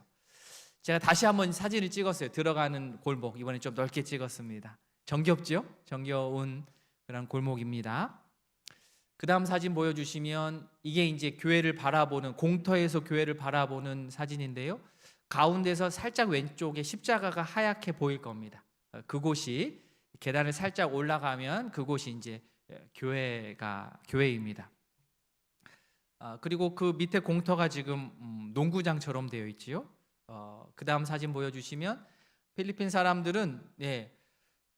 제가 다시 한번 사진을 찍었어요. 들어가는 골목, 이번에 좀 넓게 찍었습니다. 정겹죠? 정겨운 그런 골목입니다. 그 다음 사진 보여주시면 이게 이제 교회를 바라보는, 공터에서 교회를 바라보는 사진인데요. 가운데서 살짝 왼쪽에 십자가가 하얗게 보일 겁니다. 그곳이 계단을 살짝 올라가면 그곳이 이제 교회입니다. 그리고 그 밑에 공터가 지금 농구장처럼 되어 있지요. 그 다음 사진 보여주시면 필리핀 사람들은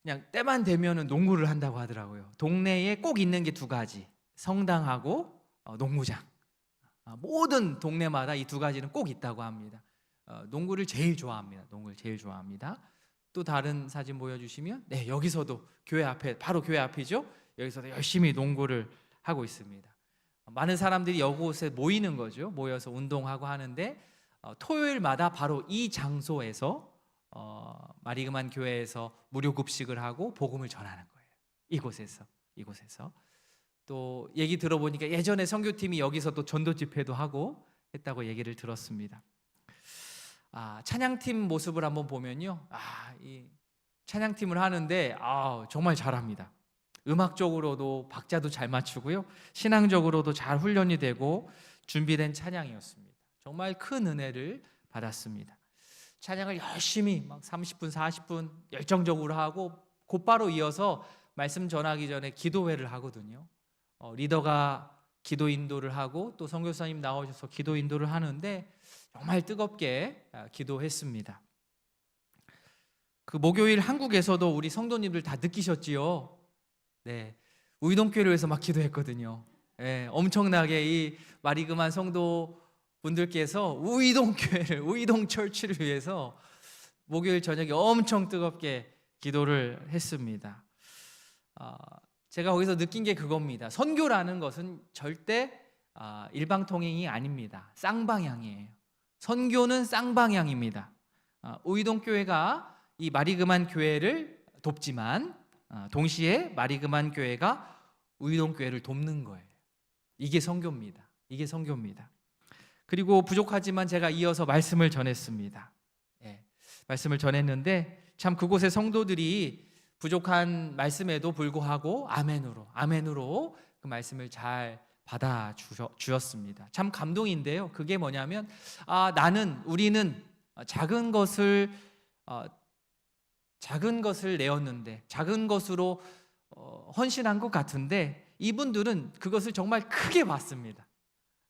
그냥 때만 되면은 농구를 한다고 하더라고요. 동네에 꼭 있는 게 두 가지, 성당하고 농구장. 모든 동네마다 이 두 가지는 꼭 있다고 합니다. 농구를 제일 좋아합니다. 농구를 제일 좋아합니다. 또 다른 사진 보여주시면 여기서도 교회 앞에, 바로 교회 앞이죠. 여기서도 열심히 농구를 하고 있습니다. 많은 사람들이 이곳에 모이는 거죠. 모여서 운동하고 하는데 토요일마다 바로 이 장소에서 마리그만 교회에서 무료 급식을 하고 복음을 전하는 거예요. 이곳에서. 또 얘기 들어보니까 예전에 선교팀이 여기서 또 전도 집회도 하고 했다고 얘기를 들었습니다. 찬양팀 모습을 한번 보면요, 이 찬양팀을 하는데 정말 잘합니다. 음악적으로도 박자도 잘 맞추고요, 신앙적으로도 잘 훈련이 되고 준비된 찬양이었습니다. 정말 큰 은혜를 받았습니다. 찬양을 열심히 막 30분, 40분 열정적으로 하고 곧바로 이어서 말씀 전하기 전에 기도회를 하거든요. 리더가 기도 인도를 하고 또 선교사님 나오셔서 기도 인도를 하는데 정말 뜨겁게 기도했습니다. 그 목요일 한국에서도 우리 성도님들 다 느끼셨지요? 우이동교회를 위해서 막 기도했거든요. 엄청나게 이 마리그만 성도분들께서 우이동교회를, 우이동처치를 위해서 목요일 저녁에 엄청 뜨겁게 기도를 했습니다. 제가 거기서 느낀 게 그겁니다. 선교라는 것은 절대 일방통행이 아닙니다. 쌍방향이에요. 선교는 쌍방향입니다. 우이동교회가 이 마리그만 교회를 돕지만 동시에 마리그만 교회가 우이동교회를 돕는 거예요. 이게 선교입니다. 그리고 부족하지만 제가 이어서 말씀을 전했습니다. 말씀을 전했는데 참 그곳의 성도들이 부족한 말씀에도 불구하고 아멘으로 그 말씀을 잘 받아 주었습니다. 참 감동인데요. 그게 뭐냐면 우리는 작은 것을 작은 것을 내었는데, 작은 것으로 헌신한 것 같은데, 이분들은 그것을 정말 크게 봤습니다.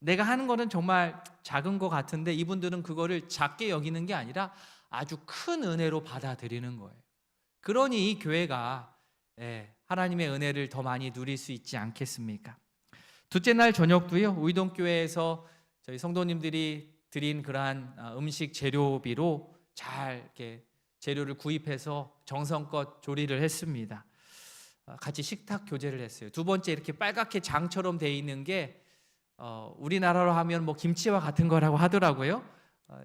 내가 하는 거는 정말 작은 것 같은데 이분들은 그거를 작게 여기는 게 아니라 아주 큰 은혜로 받아들이는 거예요. 그러니 이 교회가 하나님의 은혜를 더 많이 누릴 수 있지 않겠습니까? 둘째 날 저녁도요, 우이동교회에서 저희 성도님들이 드린 그러한 음식 재료비로 잘 이렇게 재료를 구입해서 정성껏 조리를 했습니다. 같이 식탁 교제를 했어요. 두 번째, 이렇게 빨갛게 장처럼 돼 있는 게 우리나라로 하면 뭐 김치와 같은 거라고 하더라고요.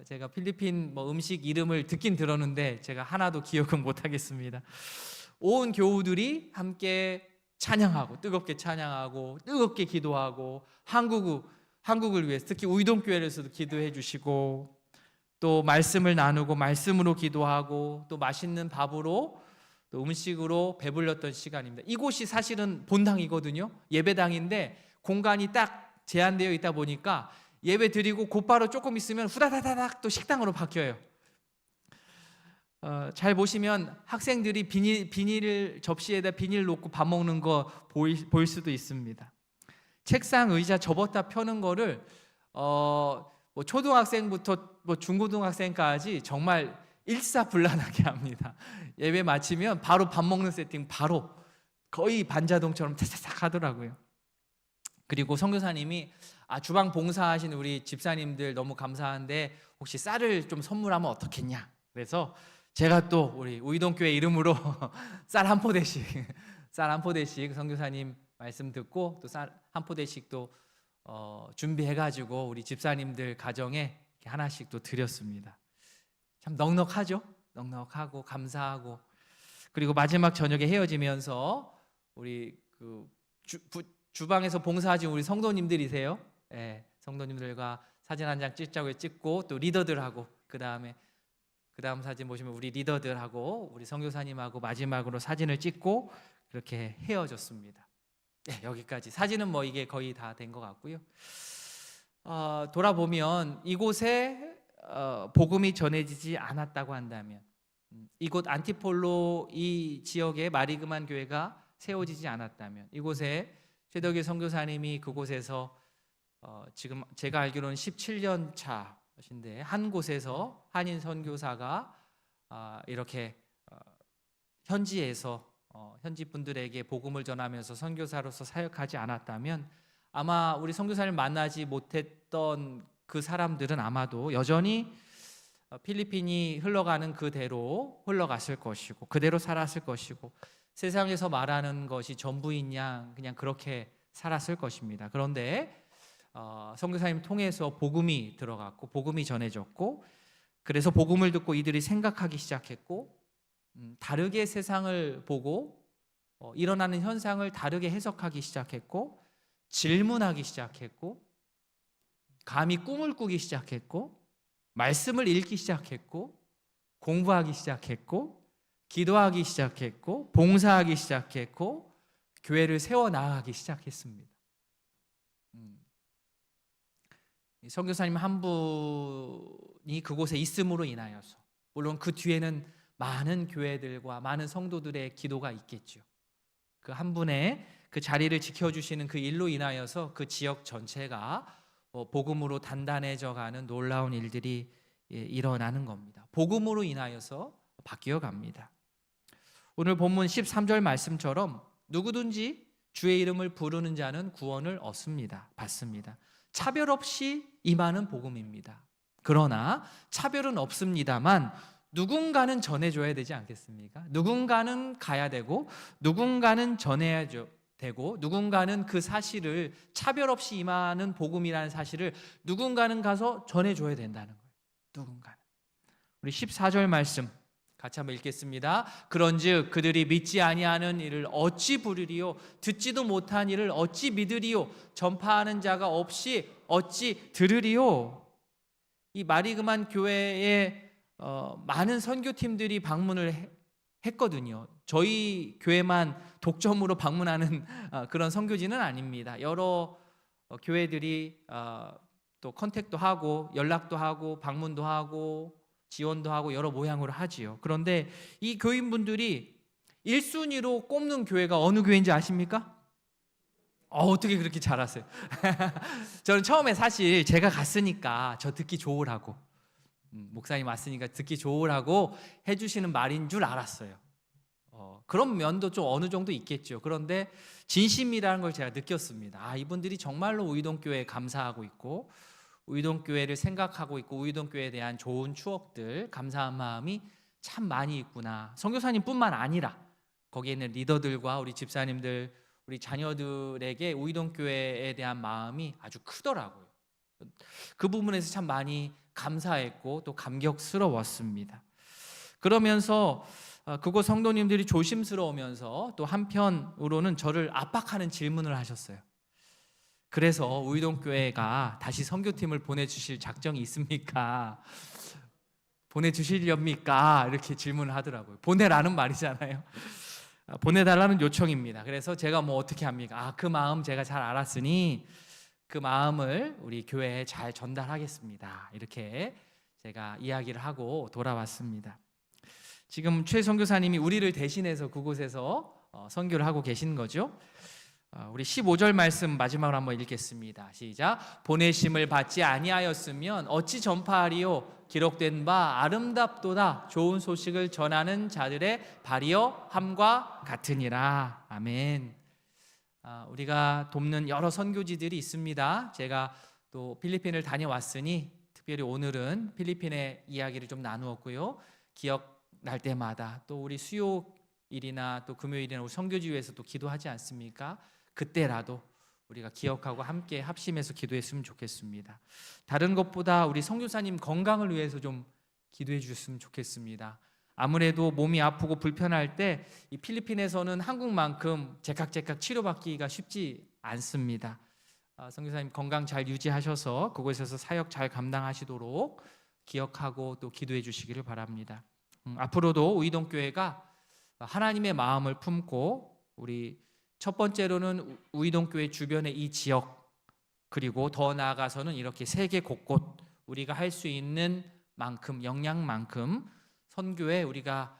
제가 필리핀 뭐 음식 이름을 듣긴 들었는데 제가 하나도 기억은 못 하겠습니다. 온 교우들이 함께 찬양하고, 뜨겁게 찬양하고, 뜨겁게 기도하고, 한국을 위해서, 특히 우이동교회에서도 기도해 주시고, 또 말씀을 나누고 말씀으로 기도하고, 또 맛있는 밥으로, 또 음식으로 배불렸던 시간입니다. 이곳이 사실은 본당이거든요. 예배당인데 공간이 딱 제한되어 있다 보니까 예배 드리고 곧바로 조금 있으면 후다다다닥 또 식당으로 바뀌어요. 잘 보시면 학생들이 비닐 접시에다 비닐 놓고 밥 먹는 거 보일 수도 있습니다. 책상 의자 접었다 펴는 거를 뭐 초등학생부터 뭐 중고등학생까지 정말 일사불란하게 합니다. 예배 마치면 바로 밥 먹는 세팅, 바로 거의 반자동처럼 차차차 하더라고요. 그리고 선교사님이 주방 봉사하신 우리 집사님들 너무 감사한데 혹시 쌀을 좀 선물하면 어떻겠냐, 그래서 제가 또 우리 우이동교회 이름으로 쌀 한 포대씩 선교사님 말씀 듣고 또 쌀 한 포대씩 또 준비해가지고 우리 집사님들 가정에 하나씩 또 드렸습니다. 참 넉넉하죠? 넉넉하고 감사하고. 그리고 마지막 저녁에 헤어지면서 우리 주방에서 봉사하신 우리 성도님들이세요. 성도님들과 사진 한 장 찍자고 찍고, 또 리더들하고, 그 다음 사진 보시면 우리 리더들하고 우리 선교사님하고 마지막으로 사진을 찍고 그렇게 헤어졌습니다. 여기까지. 사진은 뭐 이게 거의 다 된 것 같고요. 돌아보면 이곳에 복음이 전해지지 않았다고 한다면, 이곳 안티폴로 이 지역에 마리그만 교회가 세워지지 않았다면, 이곳에 최덕일 선교사님이 그곳에서 지금 제가 알기로는 17년 차신데 한 곳에서 한인 선교사가 이렇게 현지에서 현지 분들에게 복음을 전하면서 선교사로서 사역하지 않았다면, 아마 우리 선교사를 만나지 못했던 그 사람들은 아마도 여전히 필리핀이 흘러가는 그대로 흘러갔을 것이고, 그대로 살았을 것이고, 세상에서 말하는 것이 전부인 양 그냥 그렇게 살았을 것입니다. 그런데 선교사님 통해서 복음이 들어갔고, 복음이 전해졌고, 그래서 복음을 듣고 이들이 생각하기 시작했고, 다르게 세상을 보고 일어나는 현상을 다르게 해석하기 시작했고, 질문하기 시작했고, 감히 꿈을 꾸기 시작했고, 말씀을 읽기 시작했고, 공부하기 시작했고, 기도하기 시작했고, 봉사하기 시작했고, 교회를 세워나가기 시작했습니다. 선교사님 한 분이 그곳에 있음으로 인하여서, 물론 그 뒤에는 많은 교회들과 많은 성도들의 기도가 있겠죠. 그 한 분의 그 자리를 지켜주시는 그 일로 인하여서 그 지역 전체가 복음으로 단단해져가는 놀라운 일들이 일어나는 겁니다. 복음으로 인하여서 바뀌어 갑니다. 오늘 본문 13절 말씀처럼 누구든지 주의 이름을 부르는 자는 구원을 얻습니다. 받습니다. 차별 없이 임하는 복음입니다. 그러나 차별은 없습니다만 누군가는 전해줘야 되지 않겠습니까? 누군가는 가야 되고, 누군가는 전해야 되고, 누군가는 그 사실을, 차별 없이 임하는 복음이라는 사실을 누군가는 가서 전해줘야 된다는 거예요. 누군가는. 우리 14절 말씀 같이 한번 읽겠습니다. 그런즉 그들이 믿지 아니하는 일을 어찌 부르리요? 듣지도 못한 일을 어찌 믿으리요? 전파하는 자가 없이 어찌 들으리요? 이 마리그만 교회에 많은 선교팀들이 방문을 했거든요. 저희 교회만 독점으로 방문하는 그런 선교지는 아닙니다. 여러 교회들이 또 컨택도 하고 연락도 하고 방문도 하고 지원도 하고 여러 모양으로 하지요. 그런데 이 교인분들이 1순위로 꼽는 교회가 어느 교회인지 아십니까? 어떻게 그렇게 잘 아세요? 저는 처음에 사실 제가 갔으니까 저 듣기 좋으라고, 목사님 왔으니까 듣기 좋으라고 해주시는 말인 줄 알았어요. 그런 면도 좀 어느 정도 있겠죠. 그런데 진심이라는 걸 제가 느꼈습니다. 이분들이 정말로 우이동교회에 감사하고 있고 우이동교회를 생각하고 있고 우이동교회에 대한 좋은 추억들, 감사한 마음이 참 많이 있구나. 선교사님뿐만 아니라 거기에 있는 리더들과 우리 집사님들, 우리 자녀들에게 우이동교회에 대한 마음이 아주 크더라고요. 그 부분에서 참 많이 감사했고 또 감격스러웠습니다. 그러면서 그곳 성도님들이 조심스러우면서 또 한편으로는 저를 압박하는 질문을 하셨어요. 그래서 우이동교회가 다시 선교팀을 보내주실 작정이 있습니까? 보내주시렵니까? 이렇게 질문을 하더라고요. 보내라는 말이잖아요. 보내달라는 요청입니다. 그래서 제가 뭐 어떻게 합니까? 그 마음 제가 잘 알았으니 그 마음을 우리 교회에 잘 전달하겠습니다. 이렇게 제가 이야기를 하고 돌아왔습니다. 지금 최 선교사님이 우리를 대신해서 그곳에서 선교를 하고 계신 거죠. 우리 15절 말씀 마지막으로 한번 읽겠습니다. 시작. 보내심을 받지 아니하였으면 어찌 전파하리요? 기록된 바 아름답도다. 좋은 소식을 전하는 자들의 발이여 함과 같으니라. 아멘. 우리가 돕는 여러 선교지들이 있습니다. 제가 또 필리핀을 다녀왔으니 특별히 오늘은 필리핀의 이야기를 좀 나누었고요. 기억날 때마다 또 우리 수요일이나 또 금요일이나 우리 선교지 위해서 또 기도하지 않습니까? 그때라도 우리가 기억하고 함께 합심해서 기도했으면 좋겠습니다. 다른 것보다 우리 선교사님 건강을 위해서 좀 기도해 주셨으면 좋겠습니다. 아무래도 몸이 아프고 불편할 때 이 필리핀에서는 한국만큼 제깍제깍 치료받기가 쉽지 않습니다. 선교사님 건강 잘 유지하셔서 그곳에서 사역 잘 감당하시도록 기억하고 또 기도해 주시기를 바랍니다. 앞으로도 우이동교회가 하나님의 마음을 품고 우리 첫 번째로는 우이동교회 주변의 이 지역, 그리고 더 나아가서는 이렇게 세계 곳곳 우리가 할 수 있는 만큼, 역량만큼 선교에 우리가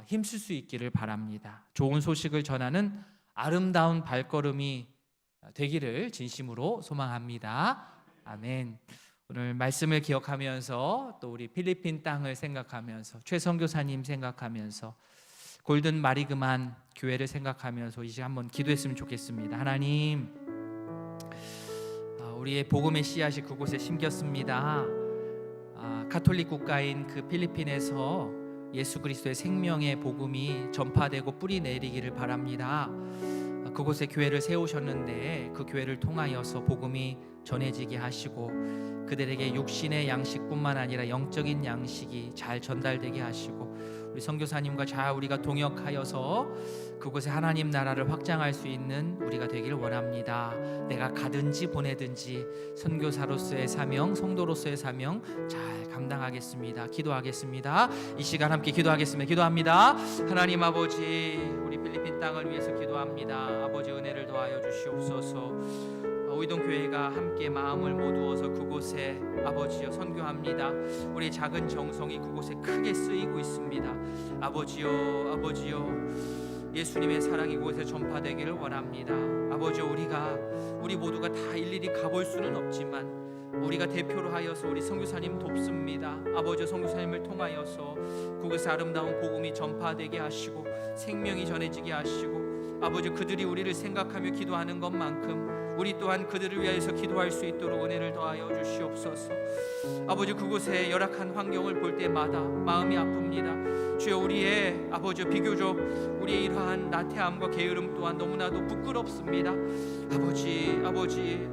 힘쓸 수 있기를 바랍니다. 좋은 소식을 전하는 아름다운 발걸음이 되기를 진심으로 소망합니다. 아멘. 오늘 말씀을 기억하면서 또 우리 필리핀 땅을 생각하면서 최 선교사님 생각하면서 골든 마리그만 교회를 생각하면서 이 시간 한번 기도했으면 좋겠습니다. 하나님, 우리의 복음의 씨앗이 그곳에 심겼습니다. 가톨릭 국가인 그 필리핀에서 예수 그리스도의 생명의 복음이 전파되고 뿌리 내리기를 바랍니다. 그곳에 교회를 세우셨는데 그 교회를 통하여서 복음이 전해지게 하시고 그들에게 육신의 양식뿐만 아니라 영적인 양식이 잘 전달되게 하시고 우리 선교사님과 잘 우리가 동역하여서 그곳에 하나님 나라를 확장할 수 있는 우리가 되기를 원합니다. 내가 가든지 보내든지 선교사로서의 사명, 성도로서의 사명 잘 감당하겠습니다. 기도하겠습니다. 이 시간 함께 기도하겠습니다. 기도합니다. 하나님 아버지, 우리 필리핀 땅을 위해서 기도합니다. 아버지 은혜를 더하여 주시옵소서. 우이동교회가 함께 마음을 모두어서 그곳에 아버지여 선교합니다. 우리 작은 정성이 그곳에 크게 쓰이고 있습니다. 아버지여, 아버지여, 예수님의 사랑이 그곳에 전파되기를 원합니다. 아버지여, 우리 모두가 다 일일이 가볼 수는 없지만 우리가 대표로 하여서 우리 선교사님 돕습니다. 아버지여, 선교사님을 통하여서 그곳에 아름다운 복음이 전파되게 하시고 생명이 전해지게 하시고 아버지, 그들이 우리를 생각하며 기도하는 것만큼 우리 또한 그들을 위하여서 기도할 수 있도록 은혜를 더하여 주시옵소서. 아버지, 그곳에 열악한 환경을 볼 때마다 마음이 아픕니다. 주여, 우리의 아버지 비교적 우리의 이러한 나태함과 게으름 또한 너무나도 부끄럽습니다. 아버지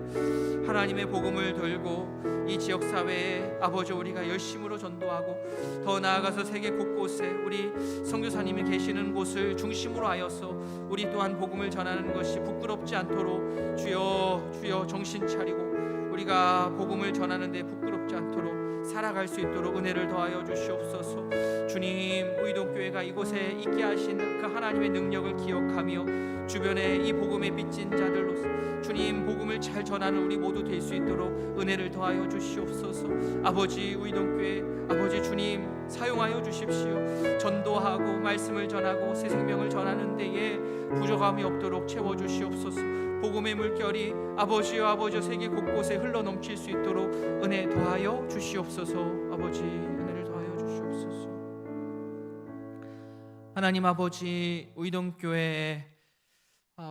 하나님의 복음을 들고 이 지역사회에 아버지 우리가 열심으로 전도하고 더 나아가서 세계 곳곳에 우리 선교사님이 계시는 곳을 중심으로 하여서 우리 또한 복음을 전하는 것이 부끄럽지 않도록 주여 정신 차리고 우리가 복음을 전하는 데 부끄럽지 않도록 살아갈 수 있도록 은혜를 더하여 주시옵소서. 주님, 우이동교회가 이곳에 있게 하신 그 하나님의 능력을 기억하며 주변에 이 복음에 빚진 자들로 주님 복음을 잘 전하는 우리 모두 될 수 있도록 은혜를 더하여 주시옵소서. 아버지, 우이동교회 아버지 주님 사용하여 주십시오. 전도하고 말씀을 전하고 새 생명을 전하는 데에 부족함이 없도록 채워 주시옵소서. 복음의 물결이 아버지여 세계 곳곳에 흘러 넘칠 수 있도록 은혜 더하여 주시옵소서. 아버지, 은혜를 더하여 주시옵소서. 하나님 아버지, 의동교회에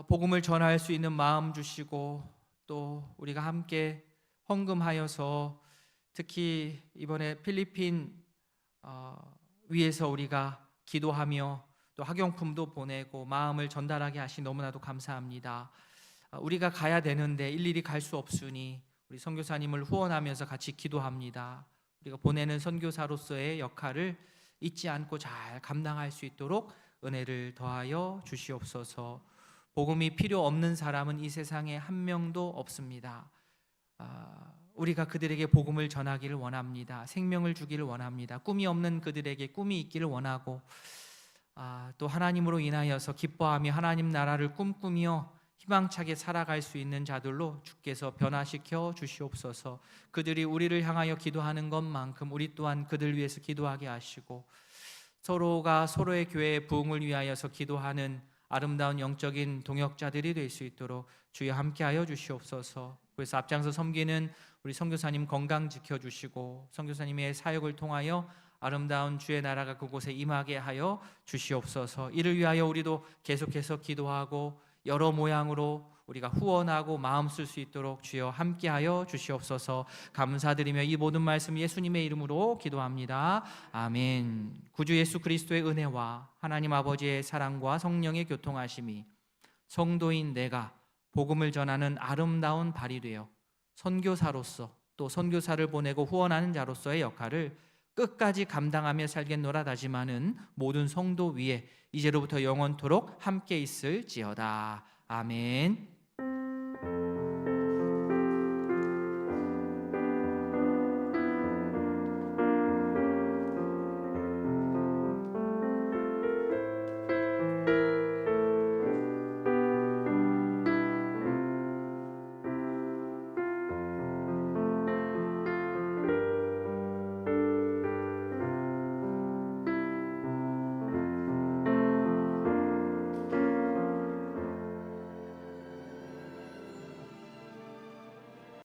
복음을 전할 수 있는 마음 주시고 또 우리가 함께 헌금하여서 특히 이번에 필리핀 위에서 우리가 기도하며 또 학용품도 보내고 마음을 전달하게 하시 너무나도 감사합니다. 우리가 가야 되는데 일일이 갈 수 없으니 우리 선교사님을 후원하면서 같이 기도합니다. 우리가 보내는 선교사로서의 역할을 잊지 않고 잘 감당할 수 있도록 은혜를 더하여 주시옵소서. 복음이 필요 없는 사람은 이 세상에 한 명도 없습니다. 우리가 그들에게 복음을 전하기를 원합니다. 생명을 주기를 원합니다. 꿈이 없는 그들에게 꿈이 있기를 원하고 또 하나님으로 인하여서 기뻐하며 하나님 나라를 꿈꾸며 희망차게 살아갈 수 있는 자들로 주께서 변화시켜 주시옵소서. 그들이 우리를 향하여 기도하는 것만큼 우리 또한 그들 위해서 기도하게 하시고 서로가 서로의 교회의 부흥을 위하여서 기도하는 아름다운 영적인 동역자들이 될 수 있도록 주여 함께하여 주시옵소서. 그래서 앞장서 섬기는 우리 선교사님 건강 지켜주시고 선교사님의 사역을 통하여 아름다운 주의 나라가 그곳에 임하게 하여 주시옵소서. 이를 위하여 우리도 계속해서 기도하고 여러 모양으로 우리가 후원하고 마음 쓸 수 있도록 주여 함께하여 주시옵소서. 감사드리며 이 모든 말씀 예수님의 이름으로 기도합니다. 아멘. 구주 예수 그리스도의 은혜와 하나님 아버지의 사랑과 성령의 교통하심이 성도인 내가 복음을 전하는 아름다운 발이 되어 선교사로서 또 선교사를 보내고 후원하는 자로서의 역할을 끝까지 감당하며 살겠노라 다짐하는 모든 성도 위에 이제로부터 영원토록 함께 있을지어다. 아멘.